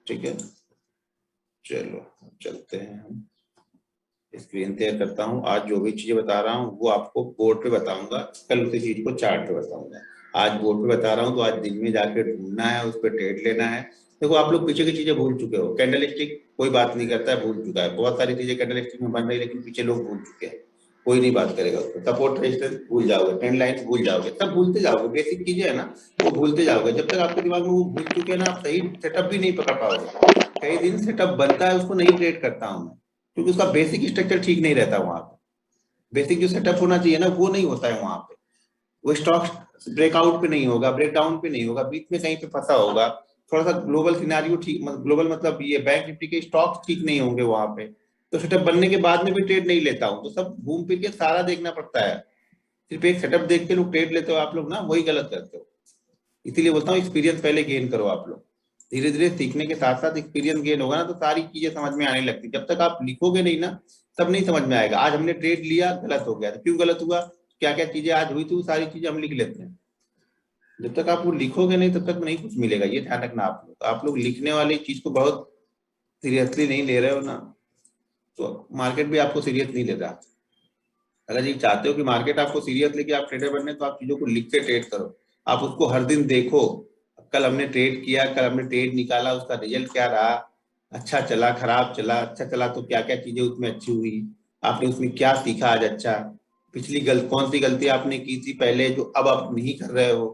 ठीक है, चलो चलते हैं हम। स्क्रीन शेयर करता हूँ। आज जो भी चीजें बता रहा हूँ वो आपको बोर्ड पे बताऊंगा, कल उसी चीज को चार्ट पे बताऊंगा। आज बोर्ड पे बता रहा हूँ तो आज दिन में जाके ढूंढना है, उस पर ट्रेड लेना है। देखो आप लोग पीछे की चीजें भूल चुके हो, कैंडल स्टिक कोई बात नहीं करता है, भूल चुका है। बहुत सारी चीजें कैंडल स्टिक में बन रही है लेकिन पीछे लोग भूल चुके हैं, कोई नहीं बात करेगा उसको। सपोर्ट रेजिस्टेंस भूल जाओगे, ट्रेंड लाइन भूल जाओगे, सब भूलते जाओगे। बेसिक चीजें है ना वो भूलते जाओगे। जब तक आपके दिमाग में वो भूल चुके हैं ना, आप सही सेटअप भी नहीं पकड़ पाओगे। कई दिन सेटअप बनता है, उसको नहीं ट्रेड करता हूँ मैं, क्योंकि उसका बेसिक स्ट्रक्चर ठीक नहीं रहता वहां पे। बेसिक जो सेटअप होना चाहिए ना वो नहीं होता है वहां पे। वो स्टॉक ब्रेकआउट पे नहीं होगा, ब्रेकडाउन पे नहीं होगा, बीच में कहीं पे फंसा होगा। थोड़ा सा ग्लोबल सिनेरियो ठीक, ग्लोबल मतलब ये बैंक निफ्टी के स्टॉक्स ठीक नहीं होंगे वहां पे, तो सेटअप बनने के बाद में भी ट्रेड नहीं लेता हूँ। तो सब घूम फिर के सारा देखना पड़ता है। सिर्फ एक सेटअप देख के लोग ट्रेड लेते हो आप लोग ना, वही गलत करते हो। इसीलिए बोलता हूँ एक्सपीरियंस पहले गेन करो आप लोग। धीरे धीरे सीखने के साथ साथ एक्सपीरियंस गेन होगा ना तो सारी चीजें समझ में आने लगती। जब तक आप लिखोगे नहीं ना तब नहीं समझ में आएगा। आज हमने ट्रेड लिया, गलत हो गया, तो क्यों गलत हुआ, क्या क्या चीजें आज हुई थी, वो सारी चीजें हम लिख लेते हैं। जब तक आप वो लिखोगे नहीं तब तक नहीं कुछ मिलेगा, ये ध्यान रखना। आप लोग लिखने वाली चीज को बहुत सीरियसली नहीं ले रहे हो ना, तो मार्केट भी आपको सीरियस नहीं ले रहा। अगर ये चाहते हो कि मार्केट आपको सीरियस लेके आप ट्रेडर बनने, तो आप चीजों को लिख के ट्रेड करो। आप उसको हर दिन देखो, कल हमने ट्रेड किया, कल हमने ट्रेड निकाला, उसका रिजल्ट क्या रहा, अच्छा चला खराब चला, अच्छा चला तो क्या क्या चीजें उसमें अच्छी हुई, आपने उसमें क्या सीखा आज अच्छा। पिछली कौन सी गलती आपने की थी पहले जो अब आप नहीं कर रहे हो।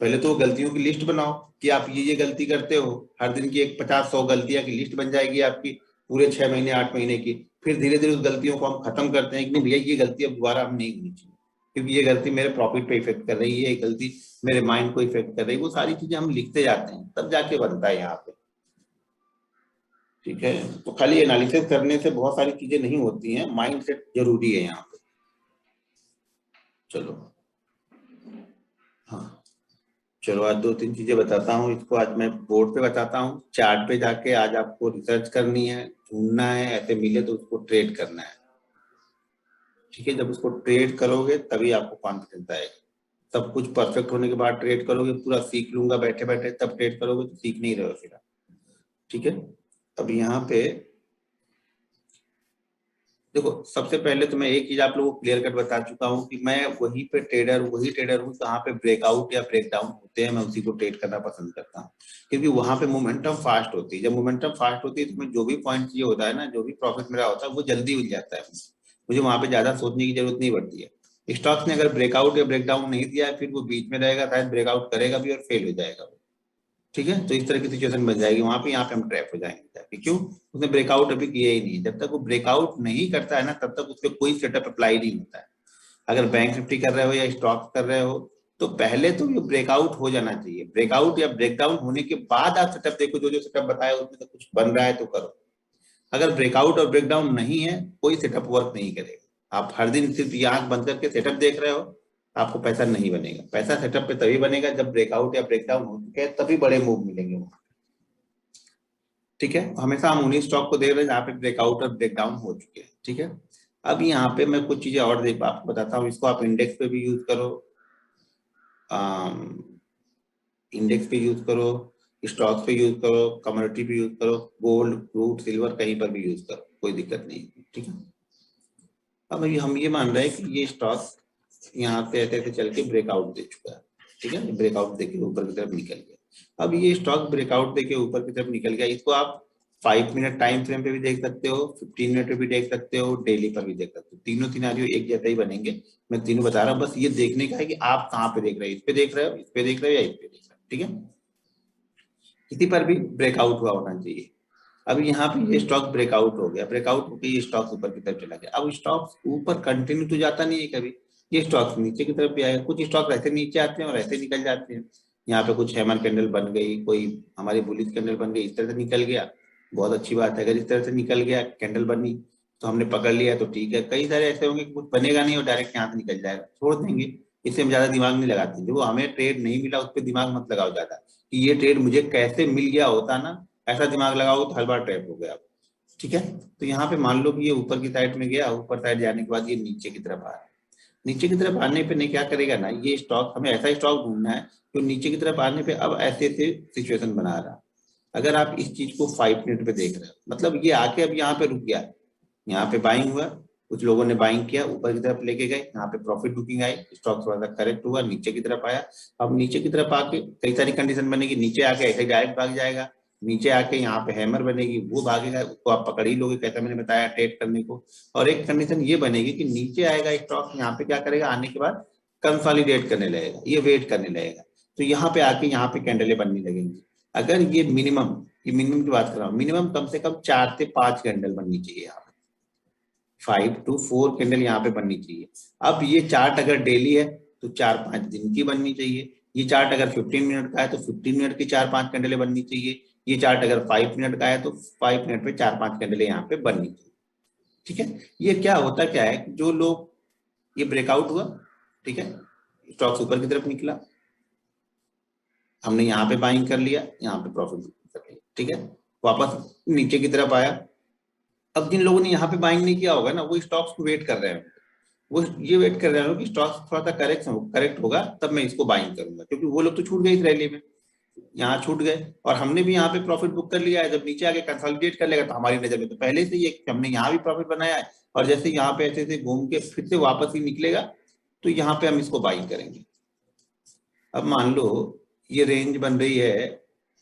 पहले तो गलतियों की लिस्ट बनाओ कि आप ये गलती करते हो। हर दिन की एक 50-100 गलतियां की लिस्ट बन जाएगी आपकी, पूरे 6 महीने 8 महीने की। फिर धीरे धीरे उस गलतियों को हम खत्म करते हैं कि नहीं भैया ये गलती अब दोबारा हम नहीं होनी चाहिए, क्योंकि ये गलती मेरे प्रॉफिट पे इफेक्ट कर रही है, ये गलती मेरे माइंड को इफेक्ट कर रही है। वो सारी चीजें हम लिखते जाते हैं तब जाके बनता है यहाँ पे। ठीक है, तो खाली एनालिसिस करने से बहुत सारी चीजें नहीं होती हैं, माइंड सेट जरूरी है यहाँ पे। चलो हाँ, चलो आज 2-3 चीजें बताता हूँ। इसको आज मैं बोर्ड पे बताता हूँ, चार्ट पे जाके आज आपको रिसर्च करनी है, ढूंढना है, ऐसे मिले तो उसको ट्रेड करना है। ठीक है, जब उसको ट्रेड करोगे तभी आपको कॉन्फिडेंस आएगा। सब कुछ परफेक्ट होने के बाद ट्रेड करोगे, पूरा सीख लूंगा बैठे बैठे तब ट्रेड करोगे तो सीख नहीं रहे हो फिर। ठीक है, अब यहाँ पे देखो, सबसे पहले तो मैं एक चीज आप लोगों को क्लियर कट बता चुका हूँ कि मैं वही ट्रेडर हूँ जहाँ पे ब्रेकआउट या ब्रेकडाउन होते हैं मैं उसी को ट्रेड करना पसंद करता हूँ। क्योंकि वहां पे मोमेंटम फास्ट होती है। जब मोमेंटम फास्ट होती है तो मैं जो भी पॉइंट ये होता है ना, जो भी प्रॉफिट मेरा होता है वो जल्दी मिल जाता है। मुझे वहां पे ज्यादा सोचने की जरूरत नहीं पड़ती है। स्टॉक्स ने अगर ब्रेकआउट या ब्रेकडाउन नहीं दिया है फिर वो बीच में रहेगा, शायद ब्रेकआउट करेगा भी और फेल हो जाएगा। ठीक है, तो इस तरह की सिचुएशन बन जाएगी वहां पे, यहाँ पे हम ट्रैप हो जाएंगे जाके। क्यों, उसने ब्रेकआउट अभी किया ही नहीं। जब तक वो ब्रेकआउट नहीं करता है ना तब तक उस पर कोई सेटअप अप्लाई नहीं होता है। अगर बैंक निफ्टी कर रहे हो या स्टॉक कर रहे हो तो पहले तो ये ब्रेकआउट हो जाना चाहिए। ब्रेकआउट या ब्रेकडाउन होने के बाद आप सेटअप देखो, जो जो सेटअप बताया उसमें तो कुछ बन रहा है तो करो। अगर ब्रेकआउट और ब्रेकडाउन नहीं है कोई सेटअप वर्क नहीं करेगा। आप हर दिन सिर्फ ये आंख बंद करके सेटअप देख रहे हो, आपको पैसा नहीं बनेगा। पैसा सेटअप पे तभी बनेगा जब ब्रेकआउट या ब्रेकडाउन हो चुके हैं, तभी बड़े मूव मिलेंगे वहां। ठीक है, हमेशा हम उन्हीं स्टॉक को देख रहे हैं जहाँ पे ब्रेकआउट और ब्रेकडाउन हो चुके हैं। ठीक है, अब यहाँ पे मैं कुछ चीजें और देख आपको बताता हूँ। इसको आप इंडेक्स पे भी यूज करो, इंडेक्स पे यूज करो, स्टॉक्स पे यूज करो, कमोडिटी पे यूज करो, गोल्ड क्रूड सिल्वर कहीं पर भी यूज करो, कोई दिक्कत नहीं। ठीक है, अब हम ये मान रहे हैं कि ये स्टॉक यहाँ पे ऐसे ऐसे चल के ब्रेकआउट दे चुका है। ठीक है, ब्रेकआउट देके ऊपर की तरफ निकल गया। अब ये स्टॉक ब्रेकआउट देके ऊपर की तरफ निकल गया, इसको आप 5 मिनट टाइम फ्रेम पे भी देख सकते हो, 15 मिनट पे भी देख सकते हो, डेली पर भी देख सकते हो। तीनों सिनेरियो एक जैसा ही बनेंगे। मैं तीनों बता रहा हूँ, बस ये देखने का है कि आप कहाँ पे देख रहे हो, इस पे देख रहे हो, इस पे देख रहे हो या इस पे देख रहे हो। ठीक है, किसी पर भी ब्रेकआउट हुआ होना चाहिए। अब यहाँ पे ये स्टॉक ब्रेकआउट हो गया, ब्रेकआउट होकर ये स्टॉक ऊपर की तरफ चला गया। अब स्टॉक ऊपर कंटिन्यू तो जाता नहीं है कभी, ये स्टॉक नीचे की तरफ भी आएगा। कुछ स्टॉक ऐसे नीचे आते हैं और ऐसे निकल जाते हैं। यहाँ पे कुछ हैमर कैंडल बन गई, कोई हमारी बुलिश कैंडल बन गई, इस तरह से निकल गया, बहुत अच्छी बात है। अगर इस तरह से निकल गया कैंडल बनी तो हमने पकड़ लिया तो ठीक है। कई सारे ऐसे होंगे कि कुछ बनेगा नहीं और डायरेक्ट यहाँ से निकल जाएगा, छोड़ देंगे। इससे हम ज्यादा दिमाग नहीं लगाते। जो हमें ट्रेड नहीं मिला उस पर दिमाग मत लगाओ ज्यादा कि ये ट्रेड मुझे कैसे मिल गया होता ना, ऐसा दिमाग लगाओ तो हर बार ट्रैप हो गया। ठीक है, तो यहाँ पे मान लो कि ये ऊपर की साइड में गया, ऊपर साइड जाने के बाद ये नीचे की तरफ आ रहा है। नीचे की तरफ आने पे नहीं क्या करेगा ना, ये स्टॉक हमें ऐसा स्टॉक ढूंढना है जो नीचे की तरफ आने पे अब ऐसे ऐसे सिचुएशन बना रहा है। अगर आप इस चीज को 5 मिनट पे देख रहे हो, मतलब ये आके अब यहाँ पे रुक गया, यहाँ पे बाइंग हुआ, कुछ लोगों ने बाइंग किया, ऊपर की तरफ लेके गए, यहाँ पे प्रॉफिट बुकिंग आई, स्टॉक थोड़ा सा करेक्ट हुआ, नीचे की तरफ आया। अब नीचे की तरफ आके कई सारी कंडीशन बनेगी, नीचे आके ऐसे डायरेक्ट भाग जाएगा, नीचे आके यहाँ पे हैमर बनेगी, वो भागेगा, उसको आप पकड़ ही लोगे, कैसा मैंने बताया ट्रेड करने को। और एक कंडीशन ये बनेगी कि नीचे आएगा स्टॉक, यहाँ पे क्या करेगा, आने के बाद कंसोलिडेट करने लगेगा, ये वेट करने लगेगा, तो यहाँ पे आके यहाँ पे कैंडलें बनने लगेंगी। अगर ये मिनिमम की बात कर रहा हूँ, मिनिमम कम से कम 4 से 5 कैंडल बननी चाहिए यहाँ पे, 5 to 4 कैंडल यहाँ पे बननी चाहिए। अब ये चार्ट अगर डेली है तो 4-5 दिन की बननी चाहिए, ये चार्ट अगर 15 मिनट का है तो 15 मिनट की 4-5 कैंडलें बननी चाहिए, ये चार्ट अगर 5 मिनट का है तो 5 मिनट पे 4-5 कैंडलें यहाँ पे बननी चाहिए। ठीक है, ये क्या होता क्या है, जो लोग, ये ब्रेकआउट हुआ, ठीक है, स्टॉक्स ऊपर की तरफ निकला, हमने यहाँ पे बाइंग कर लिया, यहाँ पे प्रॉफिट कर लिया, ठीक है, वापस नीचे की तरफ आया। अब जिन लोगों ने यहाँ पे बाइंग नहीं किया होगा ना, वो स्टॉक्स को वेट कर रहे हैं, वो ये वेट कर रहे हो कि स्टॉक थोड़ा सा करेक्ट होगा तब मैं इसको बाइंग करूंगा, क्योंकि वो लोग तो छूट गए इस रैली में, यहाँ छूट गए, और हमने भी यहाँ पे प्रॉफिट बुक कर लिया है, जब नीचे आके कंसोलिडेट कर लेगा तो हमारी नजर में तो पहले से ही है कि हमने यहाँ भी प्रॉफिट बनाया है, और जैसे यहाँ पे ऐसे ऐसे घूम के फिर से वापस ही निकलेगा तो यहाँ पे हम इसको बाइंग करेंगे। अब मान लो ये रेंज बन रही है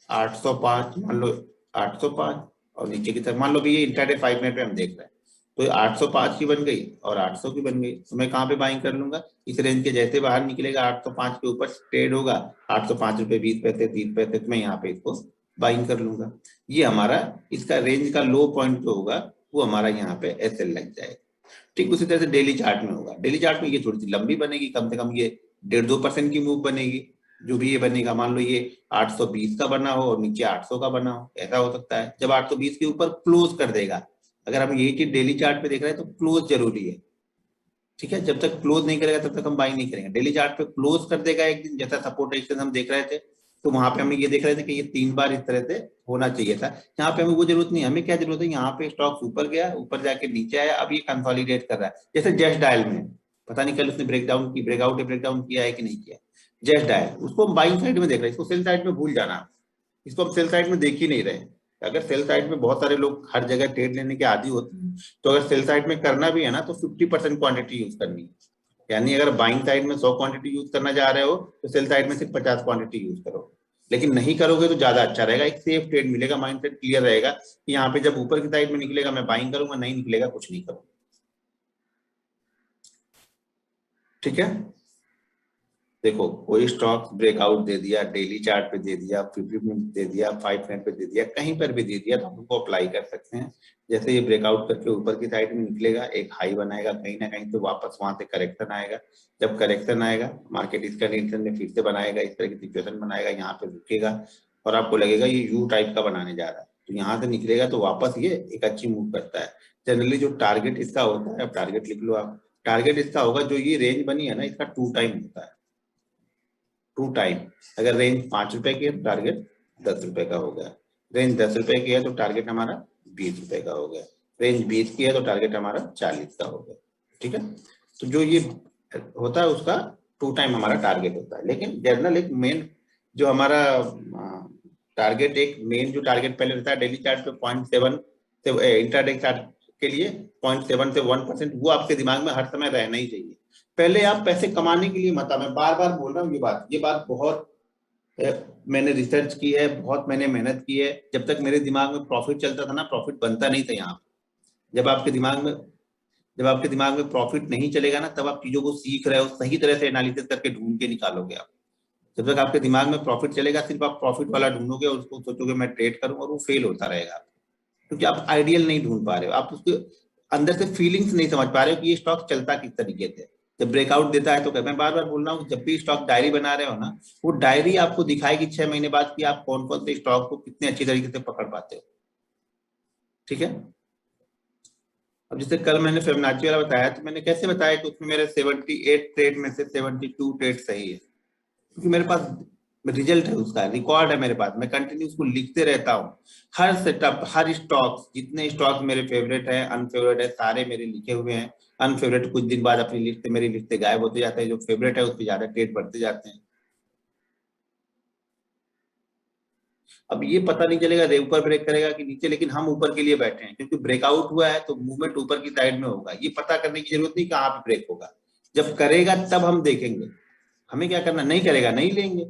805, मान लो 805, और नीचे की तरफ मान लो भी ये इंट्राडे 5 मिनट पे हम देख रहे हैं, तो ये 805 की बन गई और 800 की बन गई, तो मैं कहाँ पे बाइंग कर लूंगा, इस रेंज के जैसे बाहर निकलेगा 805 के ऊपर ट्रेड होगा, 805 रुपए 20 पैसे 30 पैसे, तो मैं यहाँ पे इसको बाइंग कर लूंगा। ये हमारा इसका रेंज का लो पॉइंट जो होगा वो हमारा यहाँ पे SL लग जाएगा। ठीक उसी तरह से डेली चार्ट में होगा, डेली चार्ट में ये थोड़ी सी लंबी बनेगी, कम से कम ये 1.5-2% की मूव बनेगी, जो भी ये बनेगा, मान लो ये 820 का बना हो और नीचे 800 का बना हो, ऐसा हो सकता है। जब 820 के ऊपर क्लोज कर देगा, अगर हम यही चीज डेली चार्ट पे देख रहे हैं तो क्लोज जरूरी है, ठीक है, जब तक क्लोज नहीं करेगा तब तक हम बाई नहीं करेंगे। डेली चार्ट पे क्लोज कर देगा एक दिन, जैसा सपोर्ट रेजिस्टेंस हम देख रहे थे, तो वहां पे हम ये देख रहे थे कि ये 3 बार इस तरह से होना चाहिए था। यहाँ पे हमें वो जरूरत नहीं है, हमें क्या जरूरत है, यहाँ पे स्टॉक्स ऊपर गया, ऊपर जाके नीचे आया, अब ये कंसोलिडेट कर रहा है, जैसे जस्ट डायल में, पता नहीं कल उसने ब्रेकडाउन की ब्रेकडाउन किया है कि नहीं किया, जस्ट डायल, उसको हम बाइंग साइड में देख रहे हैं, इसको सेल साइड में भूल जाना, इसको हम सेल साइड में देख ही नहीं रहे। अगर सेल साइड में बहुत सारे लोग हर जगह ट्रेड लेने के आदी होते हैं, तो अगर सेल साइड में करना भी है ना तो 50% क्वांटिटी यूज करनी है, यानी अगर बाइंग साइड में 100 क्वांटिटी यूज करना जा रहे हो तो सेल साइड में सिर्फ 50 क्वांटिटी यूज करो, लेकिन नहीं करोगे तो ज्यादा अच्छा रहेगा, एक सेफ ट्रेड मिलेगा, माइंडसेट क्लियर रहेगा कि यहाँ पे जब ऊपर की साइड में निकलेगा मैं बाइंग करूंगा, नहीं निकलेगा कुछ नहीं करूंगा। ठीक है, देखो कोई स्टॉक ब्रेकआउट दे दिया, डेली चार्ट पे दे दिया, 50 मिनट दे दिया, 5 मिनट पे दे दिया, कहीं पर भी दे दिया तो हम उनको अप्लाई कर सकते हैं। जैसे ये ब्रेकआउट करके ऊपर की साइड में निकलेगा, एक हाई बनाएगा कहीं ना कहीं, तो वापस वहां से करेक्शन आएगा, जब करेक्शन आएगा मार्केट इसका कंडीशन में फिर से बनाएगा, इस तरह की सिचुएशन बनाएगा, यहाँ पे रुकेगा और आपको लगेगा ये यू टाइप का बनाने जा रहा है, तो यहाँ से निकलेगा तो वापस ये एक अच्छी मूव करता है। जनरली जो टारगेट इसका होता है, अब टारगेट लिख लो आप, टारगेट इसका होगा, जो ये रेंज बनी है ना, इसका 2 टाइम होता है, 2 टाइम। अगर रेंज 5 रुपए की है तो टारगेट 10 रुपए का हो गया, रेंज 10 रुपए की है तो टारगेट हमारा 20 रुपए का हो गया, रेंज 20 की है तो टारगेट हमारा 40 का हो गया। ठीक है, तो जो ये होता है उसका 2 टाइम हमारा टारगेट होता है, लेकिन जनरल एक मेन जो हमारा टारगेट, एक मेन जो टारगेट पहले रहता है डेली चार्ट पे 0.7 से, इंट्राडे चार्ट के लिए 0.7 से 1%, वो आपके दिमाग में हर समय रहना ही चाहिए। पहले आप पैसे कमाने के लिए मत, मैं बार बार बोल रहा हूँ ये बात बहुत मैंने रिसर्च की है, बहुत मैंने मेहनत की है, जब तक मेरे दिमाग में प्रॉफिट चलता था ना, प्रॉफिट बनता नहीं था यहाँ। जब आपके दिमाग में जब आपके दिमाग में प्रॉफिट नहीं चलेगा ना, तब आप चीजों को सीख रहे हो, सही तरह से एनालिसिस करके ढूंढ के निकालोगे आप। जब तक आपके दिमाग में प्रॉफिट चलेगा, सिर्फ आप प्रॉफिट वाला ढूंढोगे और उसको सोचोगे मैं ट्रेड करूं, और वो फेल होता रहेगा, क्योंकि आप आइडियल नहीं ढूंढ पा रहे हो, आप उसके अंदर से फीलिंग्स नहीं समझ पा रहे हो कि ये स्टॉक चलता किस तरीके से। जब ब्रेकआउट देता है तो मैं बार बार बोल रहा हूँ, जब भी स्टॉक डायरी बना रहे हो ना, वो डायरी आपको दिखाएगी 6 महीने बाद कि आप कौन कौन से स्टॉक को कितने अच्छी तरीके से पकड़ पाते हो। ठीक है, अब जैसे कल मैंने फिबोनाची वाला बताया, तो मैंने कैसे बताया कि उसमें मेरे 78 ट्रेड में से 72 ट्रेड सही है, क्योंकि मेरे पास रिजल्ट है, उसका रिकॉर्ड है मेरे पास, मैं कंटिन्यू उसको लिखते रहता हूँ। हर सेटअप, हर स्टॉक, जितने स्टॉक मेरे फेवरेट है, अनफेवरेट है, सारे मेरे लिखे हुए हैं। अनफेवरेट कुछ दिन बाद अपनी लिस्ट से, मेरी लिस्ट से गायब होते जाते हैं, जो फेवरेट है उस पर ज्यादा ट्रेड बढ़ते जाते हैं। अब ये पता नहीं चलेगा ऊपर ब्रेक करेगा कि नीचे, लेकिन हम ऊपर के लिए बैठे हैं क्योंकि ब्रेकआउट हुआ है तो मूवमेंट ऊपर की साइड में होगा। ये पता करने की जरूरत नहीं कहाँ पे ब्रेक होगा, जब करेगा तब हम देखेंगे। हमें क्या करना, नहीं करेगा नहीं लेंगे,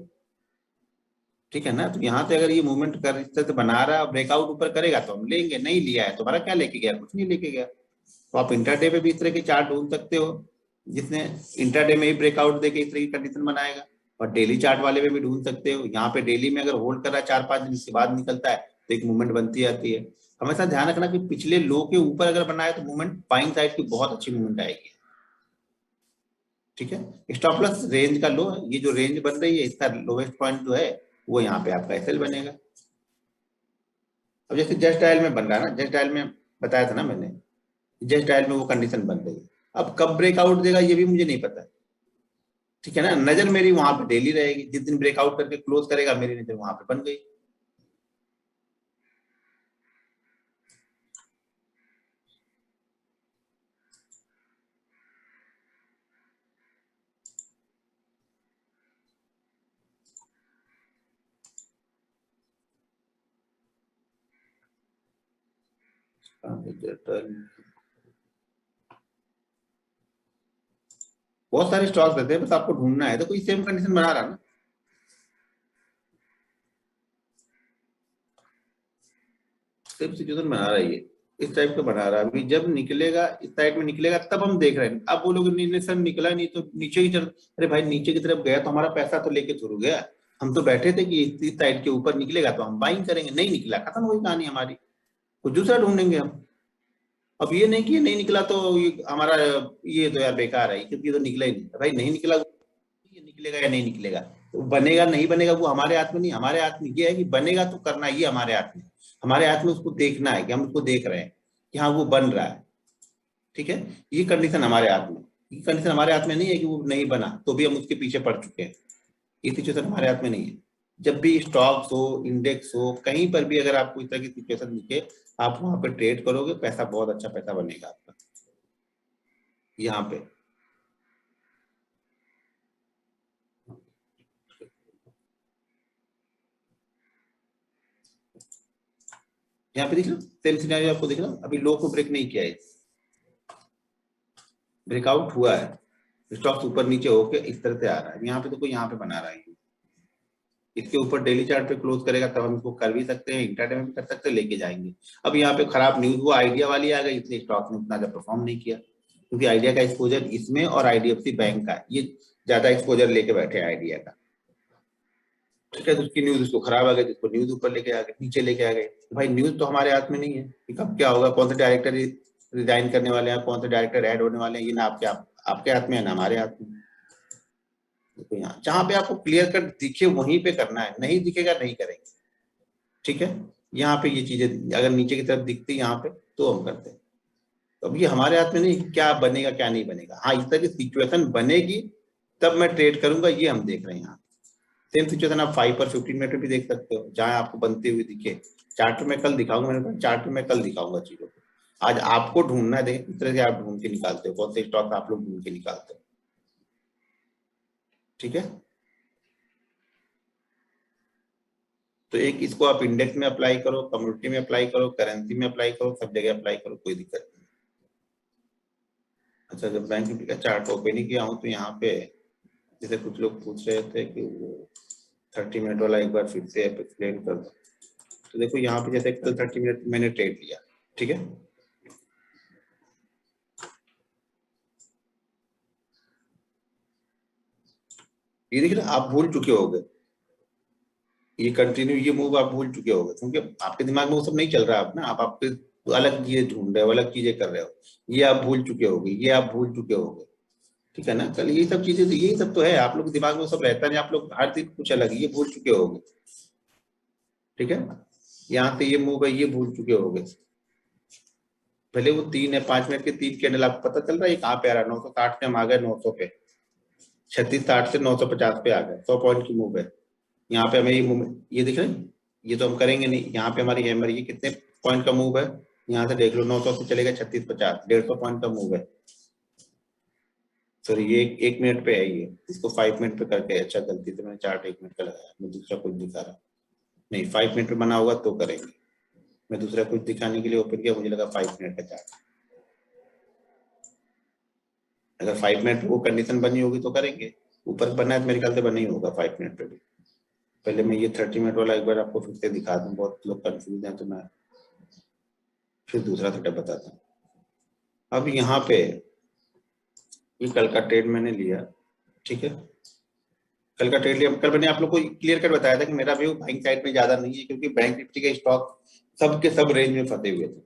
ठीक है ना। तो यहाँ पे अगर ये मूवमेंट कर इस तरह से बना रहा है, ब्रेकआउट ऊपर करेगा तो हम लेंगे, नहीं लिया है तो हमारा क्या लेके गया, कुछ नहीं लेके गया। तो आप इंट्राडे पे भी इस तरह के चार्ट ढूंढ सकते हो जिसने इंट्राडे में ही ब्रेकआउट देके इस तरह की कंडीशन बनाएगा, और डेली चार्ट वाले में भी ढूंढ सकते हो। यहाँ पे डेली में अगर होल्ड कर रहा है 4-5 दिन, इसके बाद निकलता है तो एक मूवमेंट बनती आती है। हमेशा ध्यान रखना कि पिछले लो के ऊपर अगर बनाए तो मूवमेंट बाइंग साइड की बहुत अच्छी मूवमेंट आएगी, ठीक है। स्टॉप लॉस रेंज का लो है, ये जो रेंज बन रही है इसका लोवेस्ट पॉइंट जो है वो यहाँ पे आपका एसएल बनेगा। अब जैसे जस्ट डायल में बन रहा है ना, जस्ट डायल में बताया था ना मैंने, जस्ट डायल में वो कंडीशन बन रही है। अब कब ब्रेकआउट देगा ये भी मुझे नहीं पता है, ठीक है ना। नजर मेरी वहां पे डेली रहेगी, जिस दिन ब्रेकआउट करके क्लोज करेगा मेरी नजर वहां पे बन गई। बहुत सारे स्टॉक्स रहते हैं, बस आपको ढूंढना है। तो कोई सेम कंडीशन बना रहा है ना, सेम सिचुएशन बना रहा है ये, इस टाइप का बना रहा है। अभी जब निकलेगा इस साइड में निकलेगा तब हम देख रहे हैं। अब बोलोगे नहीं सर निकला नहीं तो नीचे ही चल, अरे भाई नीचे की तरफ गया तो हमारा पैसा तो लेके थोड़ा गया। हम तो बैठे थे कि इस साइड के ऊपर निकलेगा तो हम बाइंग करेंगे, नहीं निकला खत्म हो गई कहानी हमारी, कुछ दूसरा ढूंढेंगे हम। अब ये नहीं कि ये नहीं निकला तो ये हमारा, ये तो यार बेकार है क्योंकि ये तो निकला ही नहीं, भाई नहीं निकला, ये निकलेगा या नहीं निकलेगा, तो बनेगा नहीं बनेगा वो हमारे हाथ में नहीं, हमारे हाथ में ये है कि बनेगा तो करना ये हमारे हाथ में, हमारे हाथ में उसको देखना है कि हम उसको देख रहे हैं कि हाँ वो बन रहा है, ठीक है। ये कंडीशन हमारे हाथ में, ये कंडीशन हमारे हाथ में नहीं है कि वो नहीं बना तो भी हम उसके पीछे पड़ चुके हैं, ये सिचुएशन हमारे हाथ में नहीं है। जब भी स्टॉक्स हो, इंडेक्स हो, कहीं पर भी अगर आपको इस तरह की सिचुएशन दिखे, आप वहां पे ट्रेड करोगे, पैसा बहुत अच्छा पैसा बनेगा आपका यहाँ पे। यहाँ पे दिख रहा सेम सिनेरियो आपको दिख रहा, अभी लो को ब्रेक नहीं किया है, ब्रेकआउट हुआ है, स्टॉक्स ऊपर नीचे होके इस तरह से आ रहा है। यहाँ पे तो कोई यहाँ पे बना रहा है, इसके ऊपर डेली चार्ट पे क्लोज करेगा तब हम इसको कर भी सकते हैं, इंट्राडे में भी कर सकते हैं, लेके जाएंगे। अब यहाँ पे खराब न्यूज वो आइडिया वाली आ गई, इसलिए स्टॉक ने उतना ज्यादा परफॉर्म नहीं किया, क्योंकि आइडिया का एक्सपोजर इसमें और आईडीएफसी बैंक का ये ज्यादा एक्सपोजर लेके बैठे आइडिया का, ठीक है। तो उसकी न्यूज उसको खराब आ गई, जिसको न्यूज ऊपर लेके आ गए, नीचे लेके आ गए। तो भाई न्यूज तो हमारे हाथ में नहीं है कि कब क्या होगा, कौन से डायरेक्टर रिजाइन करने वाले हैं, कौन से डायरेक्टर ऐड होने वाले हैं, ये ना आपके हाथ में है ना हमारे हाथ में। देखो यहाँ जहां पे आपको क्लियर कट दिखे वहीं पे करना है, नहीं दिखेगा नहीं करेंगे, ठीक है। यहाँ पे ये चीजें अगर नीचे की तरफ दिखती यहाँ पे तो हम करते हैं। तो अब ये हमारे हाथ में नहीं क्या बनेगा क्या नहीं बनेगा, हाँ इस तरह की सिचुएशन बनेगी तब मैं ट्रेड करूंगा, ये हम देख रहे हैं यहाँ। सेम सिचुएशन आप 5 और 15 मिनट में भी देख सकते हो, जहां आपको बनते हुए दिखे। चार्ट में कल दिखाऊंगा, मैंने कहा चार्ट में कल दिखाऊंगा चीजों को, आज आपको ढूंढना है, इस तरह से आप ढूंढ के निकालते हो कौन से स्टॉक आप लोग ढूंढ के निकालते हो, ठीक है। तो एक इसको आप इंडेक्स में अप्लाई करो, कम्युनिटी में अप्लाई करो, करेंसी में अप्लाई करो, सब जगह अप्लाई करो, कोई दिक्कत नहीं। अच्छा जब बैंक निफ्टी का चार्ट ओपन ही किया हूँ तो यहाँ पे जैसे कुछ लोग पूछ रहे थे कि वो 30 मिनट वाला एक बार फिर से एक्सप्लेन कर दो। तो देखो यहाँ पे जैसे कल 30 मिनट मैंने ट्रेड लिया, ठीक है। ये देखिए ना आप भूल चुके होगे, ये कंटिन्यू ये मूव आप भूल चुके होगे, क्योंकि आपके दिमाग में वो सब नहीं चल रहा है। आप ना आप आपके अलग चीजें ढूंढ रहे हो, अलग चीजें कर रहे हो, ये आप भूल चुके होगे, ये आप भूल चुके होगे, ठीक है ना। कल ये सब चीजें तो यही सब तो है, आप लोग दिमाग में वो सब रहता नहीं, आप लोग हर दिन कुछ अलग ये भूल चुके होगे, ठीक है। यहाँ से ये मूव है, ये भूल चुके होगे। भले वो 3 है 5 मिनट के 3 कैंडल, आपको पता चल रहा है ये कहाँ पे आ रहा है, 960 पे हम आ गए, 900 पे, 3660 से 950 पे आ गए, 100 पॉइंट की मूव है। यहाँ पे हमें ये मूव ये दिख रहा है, ये तो हम करेंगे नहीं, यहाँ पे हमारी हैमर ये कितने पॉइंट का मूव है, यहाँ से देख लो 900 से चलेगा 3650, 150 पॉइंट का मूव है। सॉरी ये 1 मिनट पे है, ये इसको 5 मिनट पे करके, अच्छा गलती से मैंने चार्ट 1 मिनट का लगाया, मैं दूसरा कुछ दिखा रहा। नहीं 5 मिनट में बना होगा तो करेंगे। मैं दूसरा कुछ दिखाने के लिए ओपन किया, मुझे लगा 5 मिनट का चार्ट। अगर 5 मिनट वो कंडीशन बनी होगी तो करेंगे, ऊपर बना है तो मेरे ख्याल से बना ही होगा 5 मिनट पे भी। पहले मैं ये 30 मिनट वाला एक बार आपको फिर से दिखा दूं, बहुत लोग कंफ्यूज हैं तो मैं फिर दूसरा सेटअप बताता हूँ। अब यहाँ पे ये कल का ट्रेड मैंने लिया, ठीक है, कल का ट्रेड लिया। कल मैंने आप लोग को क्लियर कट बताया था कि मेरा व्यू बाइंग साइड में ज्यादा नहीं है, क्योंकि बैंक निफ्टी के स्टॉक सब के सब रेंज में फंसे हुए थे,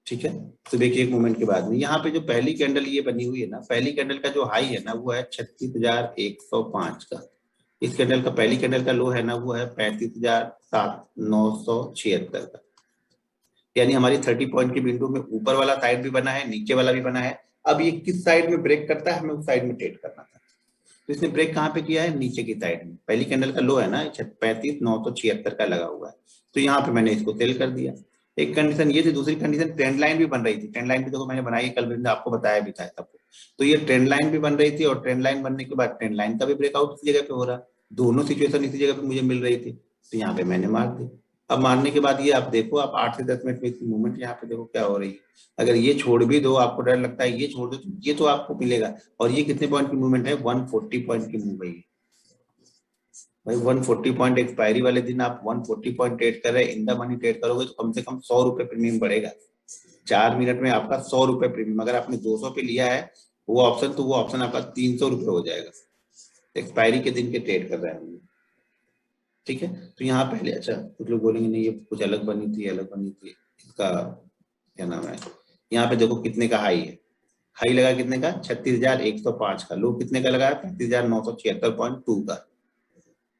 ठीक है। सुबह के एक मोमेंट के बाद में यहाँ पे जो पहली कैंडल ये बनी हुई है ना, पहली कैंडल का जो हाई है ना वो है 36,105 का। इस कैंडल का पहली कैंडल का लो है ना वो है 35,976 का। यानी हमारी 30 पॉइंट की विंडो में ऊपर वाला साइड भी बना है, नीचे वाला भी बना है। अब ये किस साइड में ब्रेक करता है, हमें उस साइड में ट्रेड करना था। तो इसने ब्रेक कहाँ पे किया है, नीचे की साइड में। पहली कैंडल का लो है ना 35,976 का लगा हुआ है, तो यहाँ पे मैंने इसको सेल कर दिया। एक कंडीशन ये थी, दूसरी कंडीशन ट्रेंड लाइन भी बन रही थी। ट्रेंड लाइन भी देखो मैंने बनाई, कल मैंने आपको बताया भी था सबको। तो ये ट्रेंड लाइन भी बन रही थी, और ट्रेंड लाइन बनने के बाद ट्रेंड लाइन का भी ब्रेकआउट इसी जगह पे हो रहा, दोनों सिचुएशन इसी जगह पे मुझे मिल रही थी, तो यहाँ पे मैंने मार दी। अब मारने के बाद ये आप देखो, आप 8 से 10 मिनट में इसकी मूवमेंट यहाँ पे देखो क्या हो रही है। अगर ये छोड़ भी दो, आपको डर लगता है ये छोड़ दो, तो ये तो आपको मिलेगा। और ये कितने पॉइंट की मूवमेंट है, 140 पॉइंट की मूव है भाई। 140 पॉइंट एक्सपायरी वाले दिन आप 140 पॉइंट ट्रेड कर रहे हैं, इन द मनी ट्रेड करोगे तो कम से कम 100 रुपए प्रीमियम बढ़ेगा। 4 मिनट में आपका 100 रुपए प्रीमियम। अगर आपने 200 पे लिया है वो ऑप्शन, तो वो ऑप्शन आपका 300 रुपए हो जाएगा, एक्सपायरी के दिन के ट्रेड कर रहे हैं, ठीक है। तो यहाँ पहले, अच्छा कुछ लोग बोलेंगे नहीं ये कुछ अलग बनी थी, अलग बनी थी, इसका क्या नाम है। यहाँ पे देखो कितने का हाई है, हाई लगा कितने का 36,105 का, लो कितने का लगा 35,976.2 का।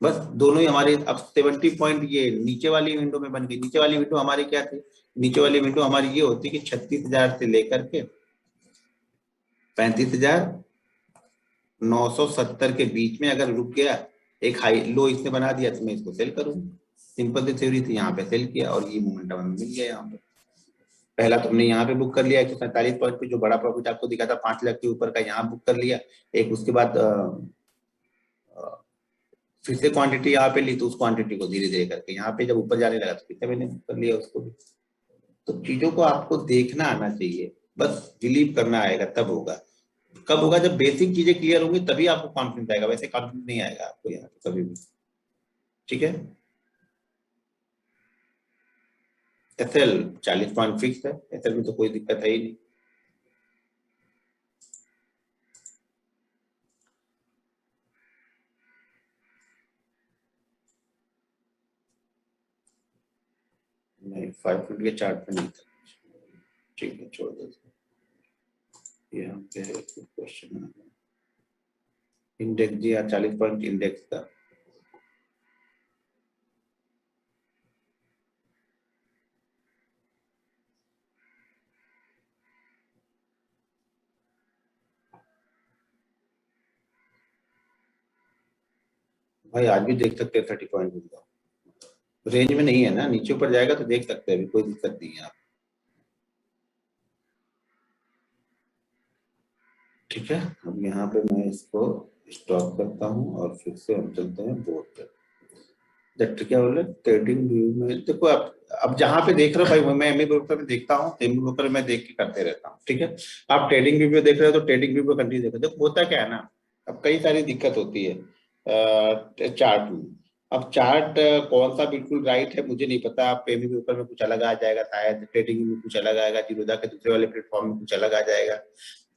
बस दोनों ही हमारे अब 70 पॉइंट ये नीचे वाली विंडो में बन गई। नीचे वाली विंडो हमारी क्या थी, नीचे वाली विंडो हमारी ये होती कि 36,000 से लेकर के 35,970 के बीच में अगर रुक गया, एक हाई लो इसने बना दिया तो मैं इसको सेल करूंगा। सिंपल सी थ्योरी थी, यहाँ पे सेल किया और ये मोमेंटम हमें मिल गया। यहाँ पे पहला तुमने यहाँ पे बुक कर लिया 147 पॉइंट पे, जो बड़ा प्रॉफिट आपको दिखा था 5 लाख के ऊपर का, यहाँ बुक कर लिया एक। उसके बाद फिर से क्वांटिटी यहाँ पे ली, तो उस क्वांटिटी को धीरे धीरे करके यहाँ पे जब ऊपर जाने लगा तो कितने मैंने बुक कर लिया उसको भी। तो चीजों को आपको देखना आना चाहिए, बस बिलीव करना आएगा तब होगा। कब होगा, जब बेसिक चीजें क्लियर होंगी तभी आपको कॉन्फिडेंस आएगा, वैसे कॉन्फिडेंस नहीं आएगा आपको यहाँ पे कभी भी, ठीक है। एसएल 40 पॉइंट फिक्स है, एसएल में तो कोई दिक्कत है ही नहीं। नहीं 5 फुट के चार्ट पे नहीं था, ठीक है छोड़ दो। यहाँ पे है क्वेश्चन, इंडेक्स दिया 40 पॉइंट इंडेक्स का। भाई आज भी देख सकते हैं 30 पॉइंट मिलता, रेंज में नहीं है ना, नीचे ऊपर जाएगा तो देख सकते हैं, अभी कोई दिक्कत नहीं है आप, ठीक है। अब यहाँ पे मैं इसको स्टॉप करता हूँ और फिर से हम चलते हैं बोर्ड पे। क्या बोले ट्रेडिंग व्यू में देखो, अब जहाँ पे देख रहे हो भाई, मैं एमए ब्रोकर में देखता हूँ, एमए ब्रोकर में देख के करते रहता हूँ, ठीक है। आप ट्रेडिंग व्यू में देख रहे हो तो ट्रेडिंग व्यू में कंटिन्यू देखो। देखो होता क्या है ना, अब कई सारी दिक्कत होती है चार्ट में। अब चार्ट कौन सा बिल्कुल राइट है मुझे नहीं पता, आप एमए ब्रोकर में कुछ अलग आ जाएगा, शायद ट्रेडिंग में कुछ अलग आएगा, जीरोधा के दूसरे वाले प्लेटफॉर्म में कुछ अलग आ जाएगा।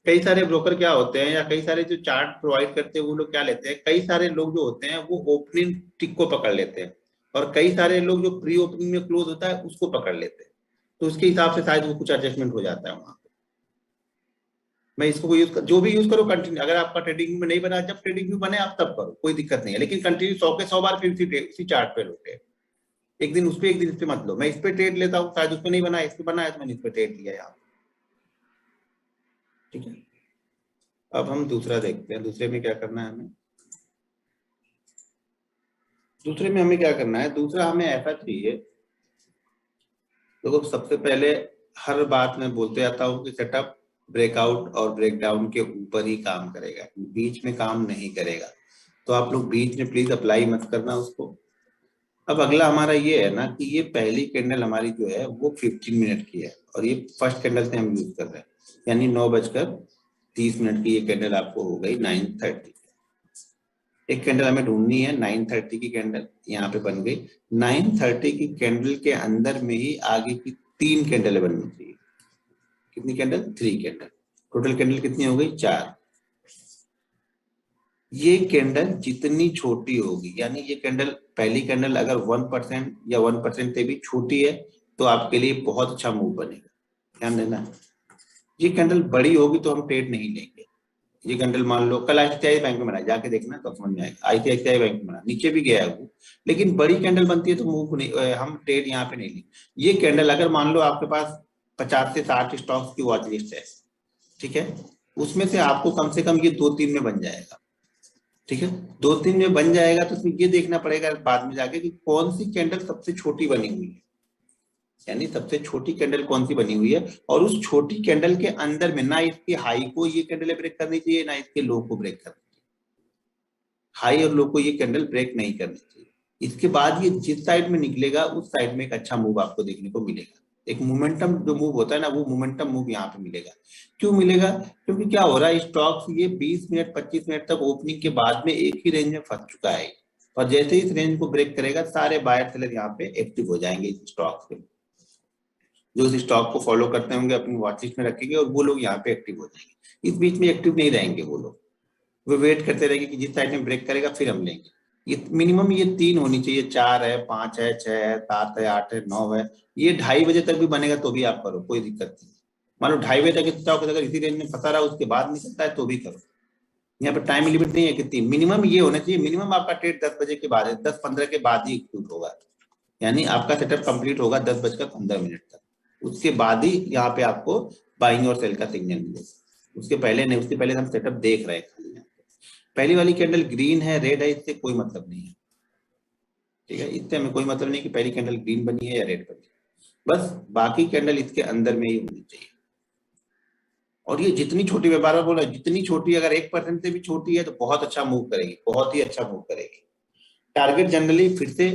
कई सारे ब्रोकर क्या होते हैं, या कई सारे जो चार्ट प्रोवाइड करते हैं वो लोग क्या लेते हैं, कई सारे लोग जो होते हैं वो ओपनिंग टिक को पकड़ लेते हैं, और कई सारे लोग जो प्री ओपनिंग में क्लोज होता है उसको पकड़ लेते हैं। तो उसके हिसाब से शायद वो कुछ एडजस्टमेंट हो जाता है वहां पे। मैं इसको जो भी यूज करो कंटिन्यू, अगर आपका ट्रेडिंग में नहीं बना, जब ट्रेडिंग में बने आप तब करो, कोई दिक्कत नहीं है, लेकिन कंटिन्यू 100 के 100 बार फिर उसी चार्ट पे लो ट्रेड। एक दिन उस पे एक दिन इस पे मत लो। मैं इस पे ट्रेड लेता हूँ, शायद उस पे नहीं बना, इस पे बना है तो मैंने इस पे ट्रेड लिया यहाँ, ठीक है। अब हम दूसरा देखते हैं, दूसरे में क्या करना है हमें। दूसरे में हमें क्या करना है, दूसरा हमें ऐसा चाहिए, देखो सबसे पहले हर बात में बोलते आता हूँ कि सेटअप ब्रेकआउट और ब्रेकडाउन के ऊपर ही काम करेगा, बीच में काम नहीं करेगा। तो आप लोग बीच में प्लीज अप्लाई मत करना उसको, अब अगला हमारा ये है ना कि ये पहली कैंडल हमारी जो है वो 15 मिनट की है और ये फर्स्ट कैंडल से हम यूज कर रहे हैं, यानी 9:30 की ये कैंडल आपको हो गई 9:30। एक कैंडल हमें ढूंढनी है 9:30 की कैंडल, यहाँ पे बन गई। 9:30 की कैंडल के अंदर में ही आगे की 3 कैंडल बननी चाहिए। कितनी कैंडल? 3 कैंडल। टोटल कैंडल कितनी हो गई? 4। ये कैंडल जितनी छोटी होगी, यानी ये कैंडल, पहली कैंडल अगर 1% या 1% से भी छोटी है तो आपके लिए बहुत अच्छा मूव बनेगा, ध्यान देना। ये कैंडल बड़ी होगी तो हम ट्रेड नहीं लेंगे। ये कैंडल मान लो कल आईसीआई बैंक में बना, जाके देखना तो समझ में आएगा। आईसीआई बैंक में बना, नीचे भी गया है वो, लेकिन बड़ी कैंडल बनती है तो मूव नहीं, हम ट्रेड यहाँ पे नहीं लेंगे। ये कैंडल अगर मान लो आपके पास 50 से 60 स्टॉक्स की वॉच लिस्ट है, ठीक है, उसमें से आपको कम से कम ये 2-3 में बन जाएगा, ठीक है। 2-3 में बन जाएगा तो उसमें ये देखना पड़ेगा बाद में जाके कि कौन सी कैंडल सबसे छोटी बनी हुई है, यानी सबसे छोटी कैंडल कौन सी बनी हुई है, और उस छोटी कैंडल के अंदर में ना इसके हाई को ये कैंडल ब्रेक करनी चाहिए, ना इसके लो को ब्रेक करनी चाहिए। हाई और लो को ये कैंडल ब्रेक नहीं करनी चाहिए। इसके बाद ये जिस साइड में निकलेगा उस साइड में एक अच्छा मूव आपको देखने को मिलेगा। एक मोमेंटम जो मूव होता है ना, वो मोमेंटम मूव यहाँ पे मिलेगा। क्यों मिलेगा? क्योंकि क्या हो रहा है, स्टॉक्स ये 20 मिनट 25 मिनट तक ओपनिंग के बाद में एक ही रेंज में फंस चुका है, और जैसे ही इस रेंज को ब्रेक करेगा सारे बायर सेलर यहाँ पे एक्टिव हो जाएंगे इस स्टॉक पे। जो इस स्टॉक को फॉलो करते होंगे अपनी वॉच लिस्ट में रखेंगे और वो लोग यहाँ पे एक्टिव हो जाएंगे। इस बीच में एक्टिव नहीं रहेंगे वो लोग, वो वेट करते रहेंगे कि जिस साइड में ब्रेक करेगा फिर हम लेंगे। ये मिनिमम ये 3 होनी चाहिए, 4 है, 5 है, 6 है, 7 है, 8 है, 9 है। ये 2:30 बजे तक भी बनेगा तो भी आप करो, कोई दिक्कत नहीं। मान लो 2:30 बजे तक स्टॉक अगर इसी रेंज में फंसा रहा उसके बाद निकलता है तो भी करो। यहाँ पे टाइम लिमिट नहीं है कि 3, मिनिमम ये होना चाहिए। मिनिमम आपका ट्रेड 10 बजे के बाद है, 10:15 के बाद ही एग्जीक्यूट होगा, यानी आपका सेटअप कंप्लीट होगा 10:15 तक। उसके बाद ही यहाँ पे आपको बाइंग और सेल का सिग्नल मिलेगा, उसके पहले नहीं। उसके पहले हम सेटअप देख रहे हैं खाली। यहाँ पहली वाली कैंडल ग्रीन है, रेड है, इससे कोई मतलब नहीं है, ठीक है। इससे हमें कोई मतलब नहीं कि पहली कैंडल ग्रीन बनी है या रेड बनी है, बस बाकी कैंडल इसके अंदर में ही होनी चाहिए। और ये जितनी छोटी, मैं बार बार बोला, जितनी छोटी, अगर 1% से भी छोटी है तो बहुत अच्छा मूव करेगी, बहुत ही अच्छा मूव करेगी। टारगेट जनरली फिर से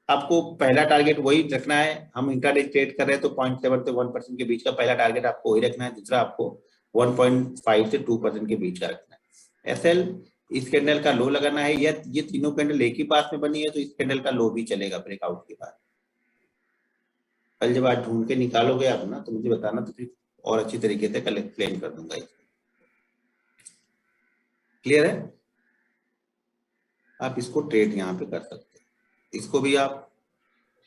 आपको पहला टारगेट वही रखना है। हम इंट्राडे ट्रेड कर रहे हैं तो 0.7 से 1% के बीच का पहला टारगेट आपको वही रखना है। दूसरा आपको 1.5 से 2% के बीच का रखना है। एसएल, इस कैंडल का लो लगाना है, या ये तीनों कैंडल एक ही पास में बनी है तो इस कैंडल का लो भी चलेगा ब्रेकआउट के बाद। कल जब आज ढूंढ के निकालोगे आप ना तो मुझे बताना, तो फिर और अच्छी तरीके से कल एक्सप्लेन कर दूंगा। क्लियर है? आप इसको ट्रेड यहाँ पे कर सकते हैं। इसको भी आप,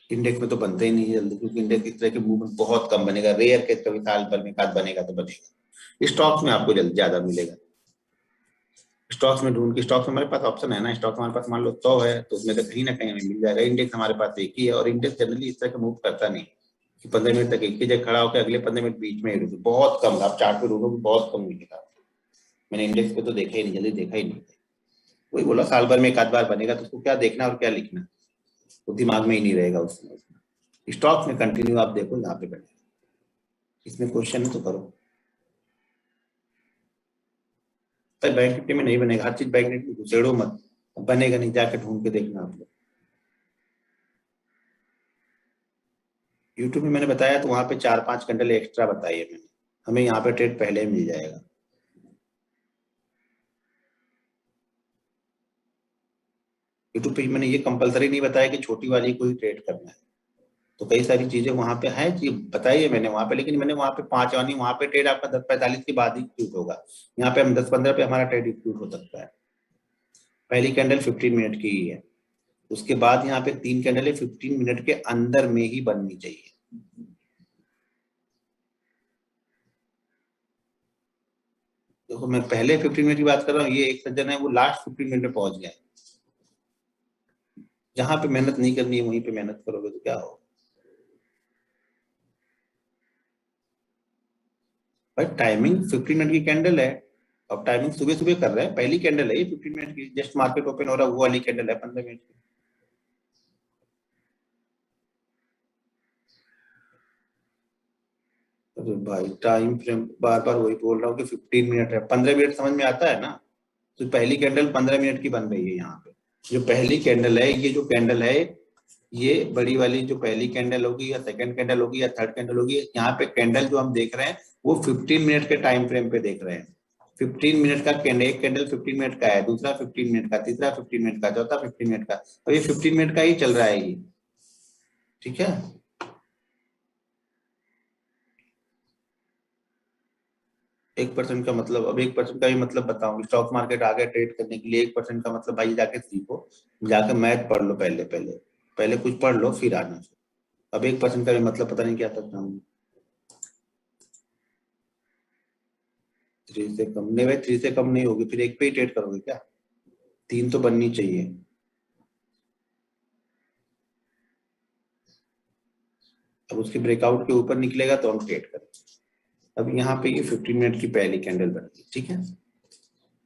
इंडेक्स में तो बनते ही नहीं है जल्दी, क्योंकि इंडेक्स इस तरह के मूवमेंट बहुत कम बनेगा, रेयर केस कभी साल भर में एक बनेगा तो बनेगा। स्टॉक्स में आपको जल्दी ज्यादा मिलेगा। स्टॉक्स में ढूंढ के, स्टॉक्स में हमारे पास ऑप्शन है ना, स्टॉक्स हमारे पास मान लो 100 है तो उसमें से कहीं ना कहीं हमें मिल जाएगा। इंडेक्स हमारे पास एक ही है, और इंडेक्स जनरली इस तरह का मूव करता नहीं कि 15 मिनट तक एक ही जगह खड़ा होकर अगले 15 मिनट बीच में ही रुके। बहुत कम, आप चार्ट पे ढूंढोगे बहुत कम मिलेगा। मैंने इंडेक्स पे तो देखा ही नहीं, जल्दी देखा ही नहीं। वही बोला, साल भर में एक आध बार बनेगा तो उसको क्या देखना और क्या लिखना, तो दिमाग में ही नहीं रहेगा उसमें। स्टॉक्स में कंटिन्यू आप देखो यहाँ पे बनेगा। इसमें क्वेश्चन है तो करो। पर बैंक निफ्टी में नहीं बनेगा, हर चीज बैंक निफ्टी में घुसेड़ो मत, बनेगा नहीं, जाके ढूंढ के देखना आप लोग। यूट्यूब में मैंने बताया तो वहां पे 4-5 घंटे एक्स्ट्रा बताई है मैंने। हमें यहाँ पे ट्रेड पहले ही मिल जाएगा। यूट्यूब पे मैंने ये कंपलसरी नहीं बताया कि छोटी वाली को ही ट्रेड करना है, तो कई सारी चीजें वहां पे हैं कि बताई है मैंने वहां पे, लेकिन मैंने वहां पे 5 यानी वहां पे ट्रेड आपका 10:45 के बाद ही एक्टिव होगा। यहाँ पे हम 10:15 पे हमारा ट्रेड एक्टिव हो सकता है। पहली कैंडल 15 मिनट की ही है, उसके बाद यहाँ पे 3 कैंडल 15 मिनट के अंदर में ही बननी चाहिए। देखो मैं पहले 15 मिनट की बात कर रहा हूँ, ये एक सज्जन है वो लास्ट 15 मिनट में पहुंच गया। जहां पे मेहनत नहीं करनी है वहीं पे मेहनत करोगे तो क्या होगा भाई। टाइमिंग 15 मिनट की कैंडल है, अब टाइमिंग सुबह सुबह कर रहे हैं, पहली कैंडल है ये 15 मिनट की, जस्ट मार्केट ओपन हो रहा है वो वाली कैंडल है 15 मिनट की। अरे भाई टाइम फ्रेम बार बार वही बोल रहा हूँ कि 15 मिनट है, 15 मिनट समझ में आता है ना। तो पहली कैंडल 15 मिनट की बन रही है यहाँ पे। जो पहली कैंडल है, ये जो कैंडल है ये बड़ी वाली जो पहली कैंडल होगी या सेकंड कैंडल होगी या थर्ड कैंडल होगी, यहाँ पे कैंडल जो हम देख रहे हैं वो 15 मिनट के टाइम फ्रेम पे देख रहे हैं। 15 मिनट का कैंडल, एक कैंडल 15 मिनट का है, दूसरा 15 मिनट का, तीसरा 15 मिनट का, चौथा 15 मिनट का। अब ये 15 मिनट का ही चल रहा है ये, ठीक है। 1% का मतलब, अब 1% का भी मतलब बताऊं, स्टॉक मार्केट आगे ट्रेड करने के लिए 1% का मतलब भाई जाके सीखो, जाके मैथ पढ़ लो, पहले पहले पहले कुछ पढ़ लो फिर आना। अब 1% का भी मतलब पता नहीं क्या सकता हूँ। 3 से कम नहीं भाई, 3 से कम नहीं होगी, फिर एक पे ही ट्रेड करोगे क्या? 3 तो बननी चाहिए। अब उसके ब्रेकआउट के ऊपर निकलेगा तो हम ट्रेड करेंगे। अब यहाँ पे ये 15 मिनट की पहली कैंडल बन गई, ठीक है।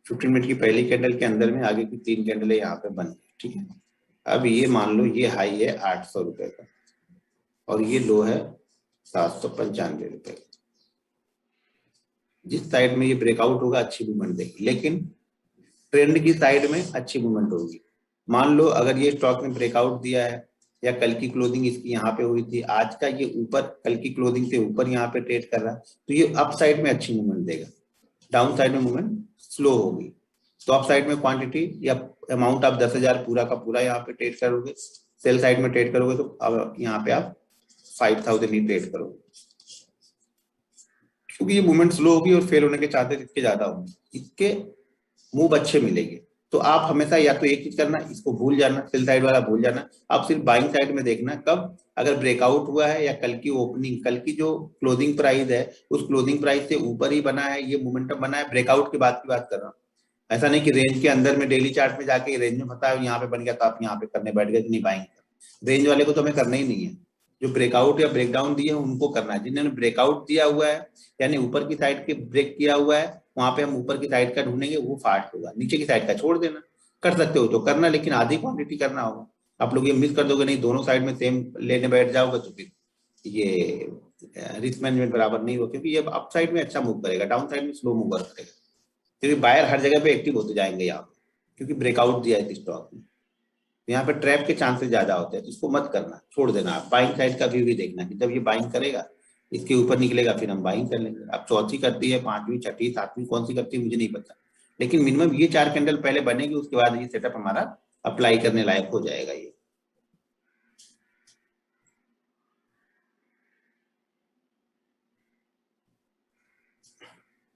15 मिनट की पहली कैंडल के अंदर में आगे की 3 कैंडल यहाँ पे बन गई, ठीक है। अब ये मान लो ये हाई है 800 रुपए का और ये लो है 795 रुपए का। जिस साइड में ये ब्रेकआउट होगा अच्छी मूवमेंट देगी, लेकिन ट्रेंड की साइड में अच्छी मूवमेंट होगी। मान लो अगर ये स्टॉक ने ब्रेकआउट दिया है या कल की क्लोजिंग इसकी यहाँ पे हुई थी, आज का ये ऊपर, कल की क्लोजिंग से ऊपर यहाँ पे ट्रेड कर रहा है, तो ये अप साइड में अच्छी मूवमेंट देगा, डाउन साइड में मूवमेंट स्लो होगी। तो अप साइड में क्वांटिटी या अमाउंट आप 10,000 पूरा का पूरा यहाँ पे ट्रेड करोगे, सेल साइड में ट्रेड करोगे तो अब यहाँ पे आप 5,000 ही ट्रेड करोगे, क्योंकि ये मूवमेंट स्लो होगी और फेल होने के चांसेस इसके ज्यादा होंगे, इसके मूव अच्छे मिलेंगे। तो आप हमेशा या तो एक चीज करना, इसको भूल जाना, सेल साइड वाला भूल जाना, आप सिर्फ बाइंग साइड में देखना कब अगर ब्रेकआउट हुआ है या कल की ओपनिंग, कल की जो क्लोजिंग प्राइस है उस क्लोजिंग प्राइस से ऊपर ही बना है, ये मोमेंटम बना है, ब्रेकआउट के बाद की बात कर रहा हूँ। ऐसा नहीं कि रेंज के अंदर में डेली चार्ट में जाके रेंज में फंसा है यहाँ पे बन गया तो आप यहाँ पे करने बैठ गए कि नहीं बाइंग, रेंज वाले को तो हमें करना ही नहीं है। जो ब्रेकआउट या ब्रेकडाउन दिए हैं उनको करना है, जिन्होंने ब्रेकआउट दिया हुआ है यानी ऊपर की साइड के ब्रेक किया हुआ है, वहां पे हम ऊपर की साइड का ढूंढेंगे, वो फास्ट होगा, नीचे की साइड का छोड़ देना। कर सकते हो तो करना, लेकिन आधी क्वांटिटी करना होगा। आप लोग ये मिस कर दोगे, नहीं दोनों साइड में सेम लेने बैठ जाओगे तो फिर ये रिस्क मैनेजमेंट बराबर नहीं होगा, क्योंकि ये अप साइड में अच्छा मूव करेगा, डाउन साइड में स्लो मूव करेगा, क्योंकि बायर हर जगह पे एक्टिव होते जाएंगे यहाँ पे, क्योंकि ब्रेकआउट दिया है स्टॉक में। यहाँ पे ट्रैप के चांसेस ज्यादा होते हैं, तो इसको मत करना, छोड़ देना। आप बाइंग साइड का व्यू भी देखना कि जब ये बाइंग करेगा इसके ऊपर निकलेगा फिर हम बाइंग कर लेंगे। अब चौथी करती है, पांचवी, छठी, सातवीं कौन सी करती है मुझे नहीं पता, लेकिन मिनिमम ये 4 कैंडल पहले बनेगी, उसके बाद ये सेटअप हमारा अप्लाई करने लायक हो जाएगा ये।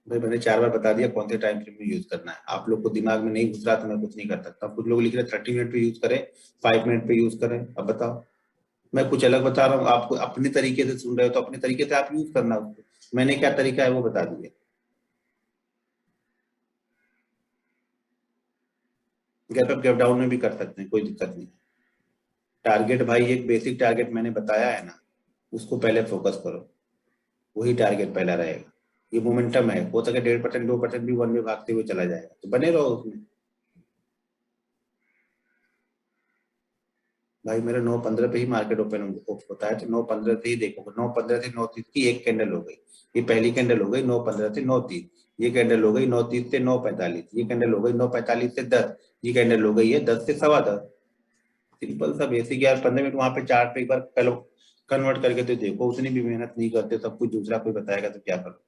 भाई मैंने 4 बार बता दिया कौन से टाइम फ्रेम में यूज करना है, आप लोग को दिमाग में नहीं घुस रहा तो मैं कुछ नहीं कर सकता। कुछ लोग लिख रहे 30 मिनट पे यूज करें, 5 मिनट पे यूज करें, अब बताओ। मैं कुछ अलग बता रहा हूँ, आपको अपने तरीके से सुन रहे हो तो अपने तरीके से आप यूज करना उसको, मैंने क्या तरीका है वो बता दिया। गैप अप गैप डाउन में भी कर सकते हैं, कोई दिक्कत नहीं। टारगेट भाई एक बेसिक टारगेट मैंने बताया है ना, उसको पहले फोकस करो, वही टारगेट पहला रहेगा। ये मोमेंटम है, हो सके 1.5%, 2% भी वन में भागते हुए चला जाएगा, तो बने रहो उसमें। भाई मेरा 9:15 पे ही मार्केट ओपन होता है, तो 9:15 से ही देखोगे, 9:15 से 9:30 की एक कैंडल हो गई, ये पहली कैंडल हो गई 9:15 से 9:30, ये कैंडल हो गई 9:30 से 9:45, ये कैंडल हो गई 9:45 से 10, ये कैंडल हो गई है 10 से 10:15। सिंपल सा बेसिक यार, 15 मिनट वहां पे चार्ट पे एक बार कल कन्वर्ट करके तो देखो, उतनी भी मेहनत नहीं करते, सब कुछ दूसरा कोई बताएगा तो क्या करो।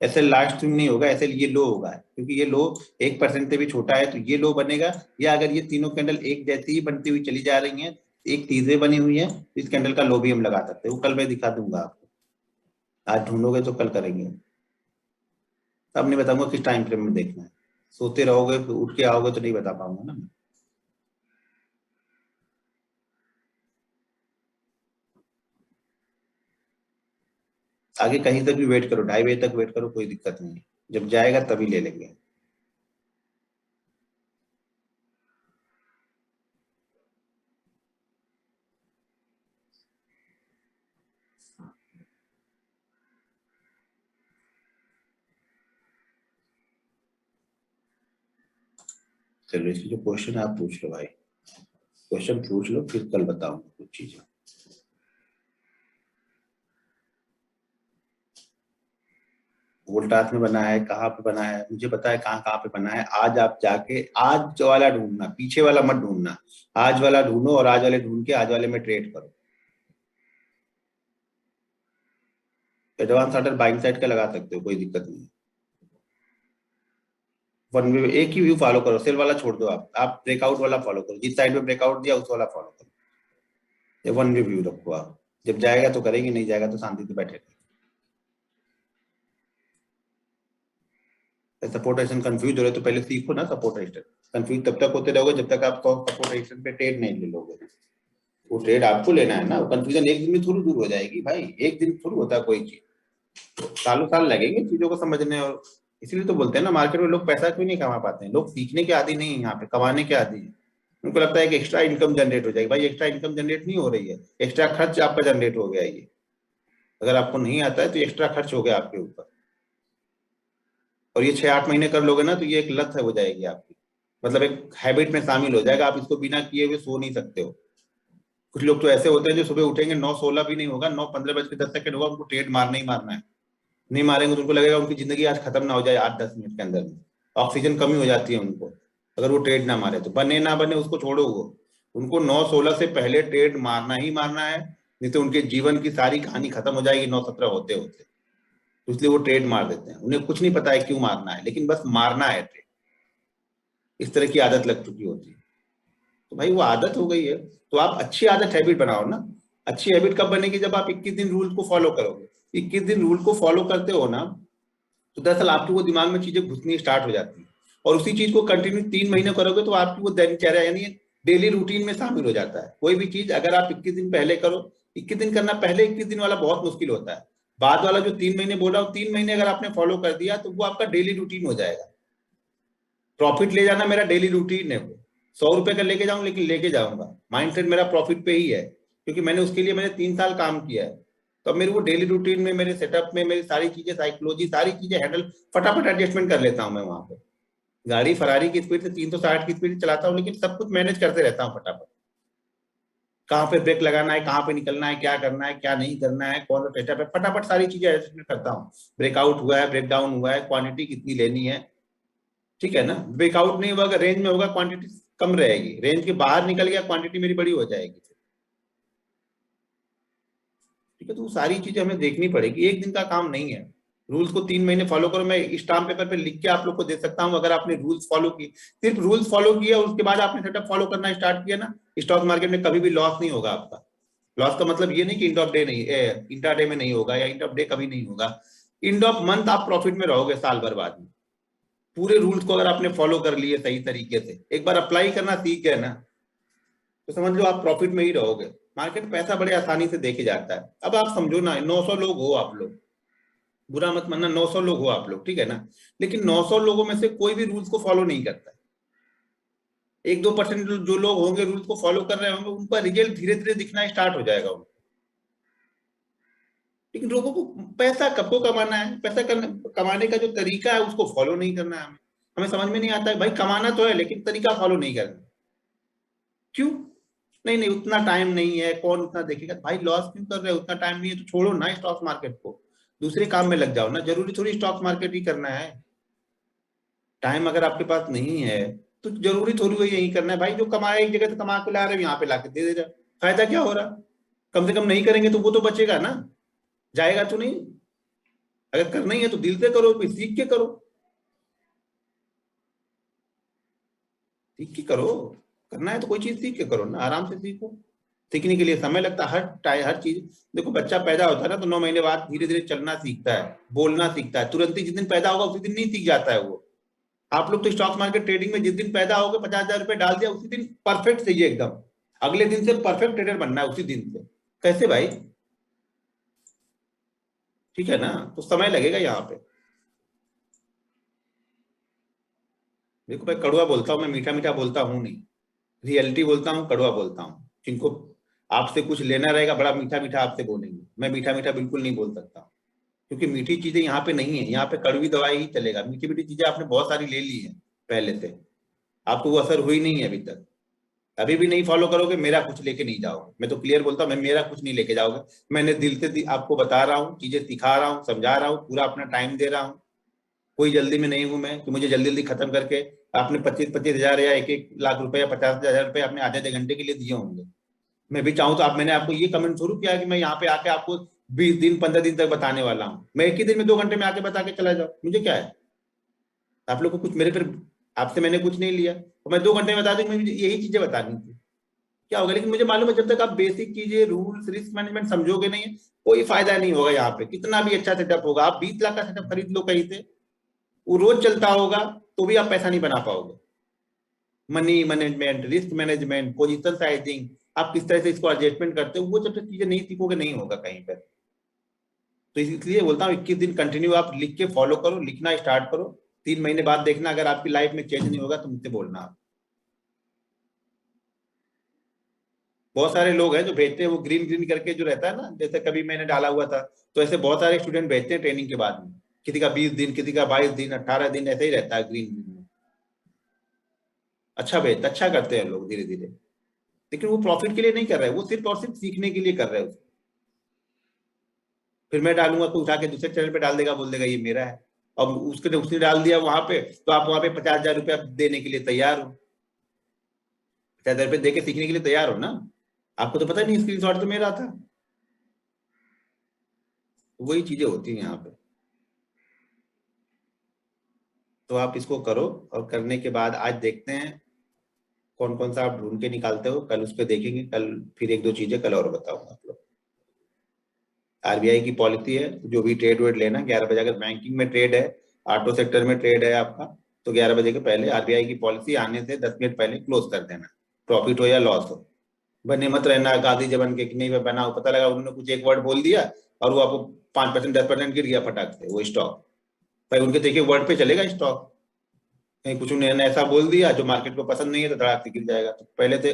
ऐसे लास्ट स्विंग नहीं होगा, ऐसे ये लो होगा, क्योंकि ये लो 1% से भी छोटा है, तो ये लो बनेगा। या अगर ये तीनों कैंडल एक जैसी ही बनती हुई चली जा रही हैं, एक तीसरे बनी हुई है, तो इस कैंडल का लो भी हम लगा सकते हैं, वो कल मैं दिखा दूंगा आपको। आज ढूंढोगे तो कल करेंगे, तब नहीं बताऊंगा किस टाइम फ्रेम में देखना है। सोते रहोगे फिर उठ के आओगे तो नहीं बता पाऊंगा ना मैं। आगे कहीं तक भी वेट करो, 2:30 बजे तक वेट करो, कोई दिक्कत नहीं है, जब जाएगा तभी ले लेंगे। चलो इसकी जो क्वेश्चन है आप पूछ लो भाई, क्वेश्चन पूछ लो, फिर कल बताऊंगा कुछ चीजें। वोल्टास में बना है, कहाँ पे बना है मुझे पता है, कहाँ कहाँ पे बना है। आज आप जाके आज वाला ढूंढना, पीछे वाला मत ढूंढना, आज वाला ढूंढो और आज वाले ढूंढ के आज वाले में ट्रेड करो। एडवांस ऑर्डर बाइंग साइड का लगा सकते हो, कोई दिक्कत नहीं। वन वे एक ही व्यू फॉलो करो, सेल वाला छोड़ दो, आप ब्रेकआउट वाला फॉलो करो, जिस साइड में ब्रेकआउट दिया उस वाला फॉलो करो। ये वन वे व्यू रखो आप, जब जाएगा तो करेंगे, नहीं जाएगा तो शांति से बैठे। सपोर्ट रेजिस्टेंस कंफ्यूज हो रहे तो पहले सीखो ना सपोर्ट रेजिस्टेंस। कंफ्यूज तब तक होते रहोगे जब तक आप सपोर्ट रेजिस्टेंस पे ट्रेड नहीं ले लोगे। वो ट्रेड आपको लेना है ना, कंफ्यूजन एक दिन में थोड़ी दूर हो जाएगी भाई, एक दिन थोड़ी होता है कोई चीज, सालों साल लगेंगे चीजों को समझने। और इसीलिए तो बोलते हैं ना, मार्केट में लोग पैसा क्यों नहीं कमा पाते हैं, लोग सीखने के आदी नहीं है, यहाँ पे कमाने के आदी है। उनको लगता है कि एक्स्ट्रा इनकम जनरेट हो जाएगी, भाई एक्स्ट्रा इनकम जनरेट नहीं हो रही है, एक्स्ट्रा खर्च आपका जनरेट हो गया। ये अगर आपको नहीं आता है तो एक्स्ट्रा खर्च हो गया आपके ऊपर, और ये 6-8 महीने कर लोगे ना तो ये एक लत है हो जाएगी आपकी, मतलब एक हैबिट में शामिल हो जाएगा, आप इसको बिना किए हुए सो नहीं सकते हो। कुछ लोग तो ऐसे होते हैं जो सुबह उठेंगे 9:16 भी नहीं होगा, 9:15 होगा, उनको ट्रेड मारना ही मारना है। नहीं मारेंगे तो उनको लगेगा उनकी जिंदगी आज खत्म ना हो जाए 8-10 मिनट के अंदर में, ऑक्सीजन कमी हो जाती है उनको अगर वो ट्रेड ना मारे तो। बने ना बने उसको छोड़ो, वो उनको 9:16 से पहले ट्रेड मारना ही मारना है, नहीं तो उनके जीवन की सारी कहानी खत्म हो जाएगी 9:17 होते होते। तो इसलिए वो ट्रेड मार देते हैं, उन्हें कुछ नहीं पता है क्यों मारना है, लेकिन बस मारना है ट्रेड, इस तरह की आदत लग चुकी होती है। तो भाई वो आदत हो गई है, तो आप अच्छी आदत हैबिट बनाओ ना। अच्छी हैबिट कब बनेगी, जब आप 21 दिन रूल को फॉलो करोगे। 21 दिन रूल को फॉलो करते हो ना, तो दरअसल आपके वो दिमाग में चीजें घुसनी स्टार्ट हो जाती है, और उसी चीज को कंटिन्यू 3 महीने करोगे तो आपकी वो दिनचर्या यानी डेली रूटीन में शामिल हो जाता है। कोई भी चीज अगर आप 21 दिन पहले करो, 21 दिन करना, पहले 21 दिन वाला बहुत मुश्किल होता है, बाद वाला जो 3 महीने बोला, 3 महीने अगर आपने फॉलो कर दिया तो वो आपका डेली रूटीन हो जाएगा। प्रॉफिट ले जाना मेरा डेली रूटीन है, वो 100 रुपए का लेके जाऊं लेकिन लेके जाऊंगा, माइंडसेट मेरा प्रॉफिट पे ही है, क्योंकि मैंने उसके लिए मैंने 3 साल काम किया है। तो अब मेरे वो डेली रूटीन में, मेरे सेटअप में, मेरी सारी चीजें, साइकोलॉजी, सारी चीजें हैंडल, फटाफट एडजस्टमेंट कर लेता हूँ मैं वहां पे। गाड़ी फरारी की स्पीड से 360 की स्पीड चलाता हूँ, लेकिन सब कुछ मैनेज करते रहता हूँ फटाफट। कहाँ पे ब्रेक लगाना है, कहाँ पे निकलना है, क्या करना है, क्या नहीं करना है, कौन सा सेटअप है, फटाफट सारी चीजें एडजस्टमेंट करता हूँ। ब्रेकआउट हुआ है, ब्रेक डाउन हुआ है, क्वांटिटी कितनी लेनी है, ठीक है ना। ब्रेकआउट नहीं हुआ, अगर रेंज में होगा क्वांटिटी कम रहेगी, रेंज के बाहर निकल गया क्वांटिटी मेरी बड़ी हो जाएगी, ठीक है। तो सारी चीजें हमें देखनी पड़ेगी, एक दिन का काम नहीं है। रूल्स को 3 महीने फॉलो करो, मैं स्टाम्प पेपर पे लिख के आप लोग को दे सकता हूँ, अगर आपने रूल्स फॉलो किए, सिर्फ रूल्स फॉलो किया उसके बाद आपने सेटअप फॉलो करना स्टार्ट किया ना, स्टॉक मार्केट में कभी भी लॉस नहीं होगा आपका। लॉस का मतलब ये नहीं कि इंड ऑफ डे नहीं, इंट्रा डे में नहीं होगा, या इंड ऑफ डे कभी नहीं होगा, इंड ऑफ मंथ आप प्रॉफिट में रहोगे साल भर बाद में। पूरे रूल्स को अगर आपने फॉलो कर लिए सही तरीके से, एक बार अप्लाई करना सीख गए ना, तो समझ लो आप प्रॉफिट में ही रहोगे। मार्केट पैसा बड़े आसानी से देके जाता है। अब आप समझो ना, 900 लोग हो आप लोग, बुरा मत मानना, 900 लोग हो आप लोग, ठीक है ना, लेकिन 900 लोगों में से कोई भी रूल्स को फॉलो नहीं करता है। 1-2% जो लोग होंगे रूल्स को फॉलो कर रहे होंगे, उनका रिजल्ट धीरे धीरे दिखना स्टार्ट हो जाएगा उनको। लेकिन लोगों को पैसा कब को कमाना है, पैसा कमाने का जो तरीका है उसको फॉलो नहीं करना है। हमें हमें समझ में नहीं आता है भाई, कमाना तो है लेकिन तरीका फॉलो नहीं करना। क्यों? नहीं नहीं, उतना टाइम नहीं है, कौन उतना देखेगा भाई, लॉस क्यों कर रहे हो, उतना टाइम नहीं है तो छोड़ो ना स्टॉक मार्केट को, दूसरे काम में लग जाओ ना, जरूरी थोड़ी स्टॉक मार्केट ही करना है। टाइम अगर आपके पास नहीं है तो जरूरी थोड़ी वो यही करना है भाई, जो कमाए एक जगह से कमा के ला रहे हो यहाँ पे लाके दे दे रहा, फायदा क्या हो रहा। कम से कम नहीं करेंगे तो वो तो बचेगा ना, जाएगा तो नहीं। अगर करना ही है तो दिल से करो, फिर सीख के करो, सीख के करो। करना है तो कोई चीज सीख के करो ना, आराम से सीखो। सीखने के लिए समय लगता है, हर चीज। देखो बच्चा पैदा होता है ना तो 9 महीने बाद धीरे धीरे चलना सीखता है, बोलना सीखता है, तुरंत ही जिस दिन पैदा होगा उसी दिन नहीं सीख जाता है वो। आप लोग तो स्टॉक मार्केट ट्रेडिंग में जिस दिन पैदा होगे 50,000 रुपए डाल दिया उसी दिन परफेक्ट चाहिए एकदम, अगले दिन से परफेक्ट ट्रेडर बनना है उसी दिन से। कैसे भाई? ठीक है ना, तो समय लगेगा यहाँ पे। देखो भाई, कड़वा बोलता हूँ मैं, मीठा मीठा बोलता हूँ नहीं, रियलिटी बोलता हूँ, कड़वा बोलता हूँ। जिनको आपसे कुछ लेना रहेगा बड़ा मीठा मीठा आपसे बोलेंगे, मैं मीठा मीठा बिल्कुल नहीं बोल सकता, क्योंकि मीठी चीजें यहाँ पे नहीं है, यहाँ पे कड़वी दवाई ही चलेगा। मीठी मीठी चीजें आपने बहुत सारी ले ली है पहले से, आपको वो असर हुई नहीं है अभी तक। अभी भी नहीं फॉलो करोगे, मेरा कुछ लेके नहीं जाओगे। मैं तो क्लियर बोलता हूँ, मैं मेरा कुछ नहीं लेके जाओगे। मैंने दिल से आपको बता रहा हूँ, चीजें सिखा रहा हूँ, समझा रहा हूँ, पूरा अपना टाइम दे रहा हूँ। कोई जल्दी में नहीं हूं मैं कि मुझे जल्दी जल्दी खत्म करके आपने 25-25 हजार या 1-1 लाख रुपए या 50,000 रुपए आपने आधे घंटे के लिए दिए होंगे। मैं भी चाहूँ तो आप, मैंने आपको ये कमेंट शुरू किया कि मैं यहाँ पे आके आपको 20 दिन 15 दिन तक बताने वाला हूँ। मैं एक ही दिन में 2 घंटे में आके बता के चला जाऊँ, मुझे क्या है? आप लोग को कुछ मेरे पर, आपसे मैंने कुछ नहीं लिया तो मैं 2 घंटे में बता दूं, मुझे यही चीजें बतानी थी, क्या होगा? लेकिन मुझे मालूम है जब तक आप बेसिक चीजें, रूल्स, रिस्क मैनेजमेंट समझोगे नहीं, कोई फायदा नहीं होगा। यहाँ पे कितना भी अच्छा सेटअप होगा, आप 20 लाख का सेटअप खरीद लो कहीं से, वो रोज चलता होगा तो भी आप पैसा नहीं बना पाओगे। Money management, risk management, position sizing, आप किस तरह से इसको एडजस्टमेंट करते हो, वो जब तक चीजें नहीं सीखोगे नहीं होगा कहीं पर। तो इसलिए बोलता हूँ 21 दिन कंटिन्यू आप लिख के फॉलो करो, लिखना स्टार्ट करो। 3 महीने बाद देखना अगर आपकी लाइफ में चेंज नहीं होगा तो मुझसे बोलना आप। बहुत सारे लोग हैं जो भेजते हैं वो ग्रीन ग्रीन करके जो रहता है ना, जैसे कभी मैंने डाला हुआ था, तो ऐसे बहुत सारे स्टूडेंट भेजते हैं ट्रेनिंग के बाद में, किसी का 20 दिन, किसी का 22 दिन, 18 दिन, ऐसे ही रहता है ग्रीन ग्रीन में। अच्छा भेजते, अच्छा करते हैं लोग धीरे धीरे, लेकिन वो प्रॉफिट के लिए नहीं कर रहे हैं, वो सिर्फ और सिर्फ सीखने के लिए कर रहे हैं उसको। फिर मैं डालूंगा तो उठा के दूसरे चैनल पे डाल देगा, बोल देगा ये मेरा है। अब उसके उसने डाल दिया वहां पे, तो आप वहां पे 50,000 रुपया देने के लिए तैयार हो, 50,000 रुपये दे के सीखने के लिए तैयार हो ना? आपको तो पता नहीं स्क्रीन शॉट तो मेरा था। वही चीजें होती हैं यहाँ पे। तो आप इसको करो, और करने के बाद आज देखते हैं कौन कौन सा आप ढूंढ के निकालते हो, कल उस पर देखेंगे। कल फिर 1-2 चीजें कल और बताऊंगा आप लोग। आरबीआई की पॉलिसी है, जो भी ट्रेड वेड लेना 11 बजे, अगर बैंकिंग में ट्रेड है, ऑटो सेक्टर में ट्रेड है आपका, तो 11 बजे के पहले आरबीआई की पॉलिसी आने से 10 मिनट पहले क्लोज कर देना, प्रॉफिट हो या लॉस हो। बने मत रहना गादी जबन के कि नहीं मैं बना, पता लगा उन्होंने कुछ एक वर्ड बोल दिया और वो आपको 5% 10% गिर गया फटाक से वो स्टॉक। भाई उनके देखिए वर्ड पे चलेगा स्टॉक, कहीं कुछ उन्होंने ऐसा बोल दिया जो मार्केट को पसंद नहीं है तो धड़ाक से गिर जाएगा, तो पहले से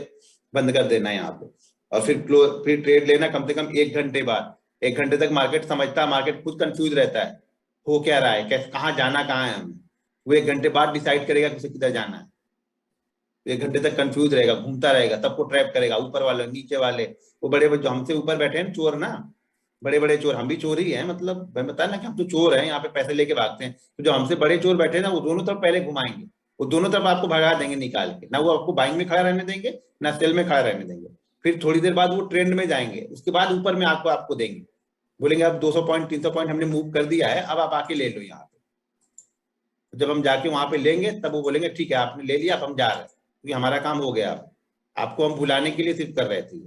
बंद कर देना है यहाँ पे। और फिर ट्रेड लेना कम से कम 1 घंटे बाद। 1 घंटे तक मार्केट समझता है, मार्केट खुद कंफ्यूज रहता है, हो क्या रहा है, कैसे, कहाँ जाना, कहाँ है हमें। वो 1 घंटे बाद डिसाइड करेगा कि उसे किधर जाना है। 1 घंटे तक कंफ्यूज रहेगा, घूमता रहेगा, सबको ट्रैप करेगा, ऊपर वाले नीचे वाले। वो बड़े जो हमसे ऊपर बैठे हैं चोर ना, बड़े बड़े चोर, हम भी चोर ही हैं, मतलब मैं बता ना कि हम तो चोर हैं, यहाँ पे पैसे लेके भागते हैं। तो जो हमसे बड़े चोर बैठे हैं ना, वो दोनों तरफ पहले घुमाएंगे, वो दोनों तरफ आपको भगा देंगे निकाल के, ना वो आपको बाइंग में खड़ा रहने देंगे ना सेल में खड़ा रहने देंगे। फिर थोड़ी देर बाद वो ट्रेंड में जाएंगे, उसके बाद ऊपर में आपको आपको देंगे, बोलेंगे अब 200 पॉइंट 300 पॉइंट हमने मूव कर दिया है, अब आप आके ले लो यहाँ पे। तो जब हम जाके वहां पे लेंगे तब वो बोलेंगे ठीक है आपने ले लिया, अब हम जा रहे हैं, क्योंकि हमारा काम हो गया। अब आपको हम बुलाने के लिए सिर्फ कर रहे थे,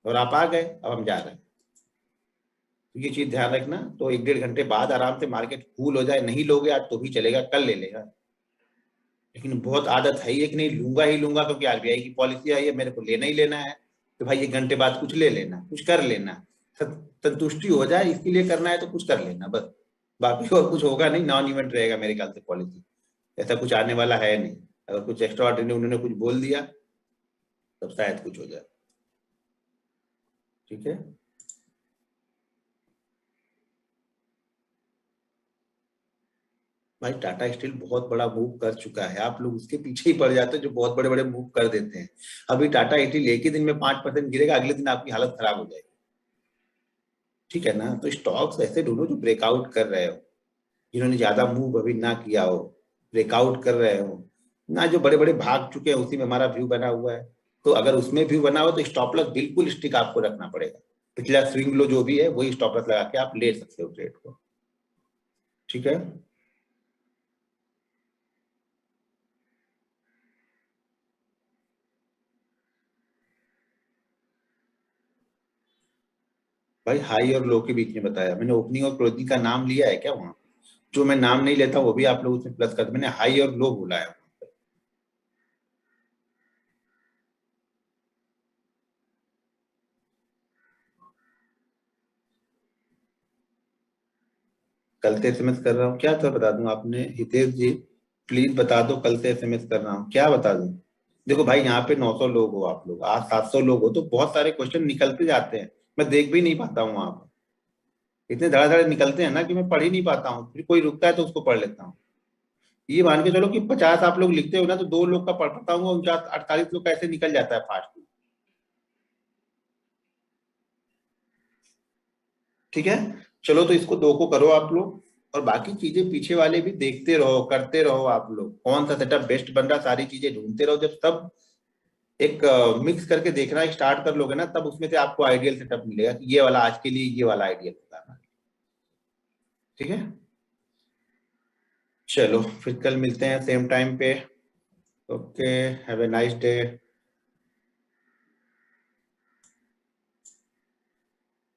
और आप आ गए, अब हम जा रहे हैं। तो ये चीज ध्यान रखना। तो 1-1.5 घंटे बाद आराम से मार्केट कूल हो जाए, नहीं लोगे आज तो भी चलेगा, कल ले लेगा। लेकिन बहुत आदत है ये कि नहीं लूंगा ही लूंगा क्योंकि आरबीआई की पॉलिसी आई है, मेरे को लेना ही लेना है, तो भाई 1 घंटे बाद कुछ ले लेना, कुछ कर लेना, संतुष्टि हो जाए, इसके लिए करना है तो कुछ कर लेना बस। बाकी और कुछ होगा नहीं, नॉन इवेंट रहेगा मेरे ख्याल से पॉलिसी, ऐसा कुछ आने वाला है नहीं। अगर कुछ एक्स्ट्रा ऑर्डिनरी उन्होंने कुछ बोल दिया तब शायद कुछ हो जाए। ठीक है, भाई टाटा स्टील बहुत बड़ा मूव कर चुका है, आप लोग उसके पीछे ही पड़ जाते हो जो बहुत बड़े बड़े मूव कर देते हैं। अभी टाटा स्टील एक ही दिन में 5% गिरेगा, अगले दिन आपकी हालत खराब हो जाएगी। ठीक है ना? तो स्टॉक्स ऐसे ढूंढो जो ब्रेकआउट कर रहे हो, जिन्होंने ज्यादा मूव अभी ना किया हो, ब्रेकआउट कर रहे हो ना, जो बड़े बड़े भाग चुके हैं उसी में हमारा व्यू बना हुआ है। तो अगर उसमें व्यू बना हो तो स्टॉप लॉस बिल्कुल स्टिक आपको रखना पड़ेगा, पिछला स्विंग लो जो भी है वही स्टॉप लॉस लगा के आप ले सकते हो ट्रेड को। ठीक है भाई, हाई और लो के बीच में बताया मैंने, ओपनिंग और क्लोजिंग का नाम लिया है क्या वहां? जो मैं नाम नहीं लेता वो भी आप लोग उसमें प्लस कर, मैंने हाई और लो बोला है। कल से एसएमएस कर रहा हूँ क्या, तो बता दूं आपने हितेश जी, प्लीज बता दो कल से एसएमएस कर रहा हूँ, क्या बता दूं? देखो भाई यहाँ पे 900 लोग हो आप लोग, आज 700 लोग हो, तो बहुत सारे क्वेश्चन निकलते जाते हैं, मैं देख भी नहीं पाता हूँ वहां पर। इतने धड़ाधड़ निकलते हैं ना कि मैं पढ़ ही नहीं पाता हूँ, फिर कोई रुकता है तो उसको पढ़ लेता हूँ। ये मान के चलो कि 50 आप लोग लिखते हो ना, तो 2 लोग का पढ़ पाता हूँ, 48 लोग का ऐसे निकल जाता है फास्ट। ठीक है, चलो तो इसको 2 को करो आप लोग, और बाकी चीजें पीछे वाले भी देखते रहो, करते रहो आप लोग, कौन सा सेटअप बेस्ट बन रहा, सारी चीजें ढूंढते रहो। जब सब एक मिक्स करके देखना स्टार्ट कर लोगे ना, तब उसमें से आपको आइडियल सेटअप मिलेगा कि ये वाला आज के लिए ये वाला आइडियल बताना। ठीक है, चलो फिर कल मिलते हैं सेम टाइम पे। Okay, have a nice day.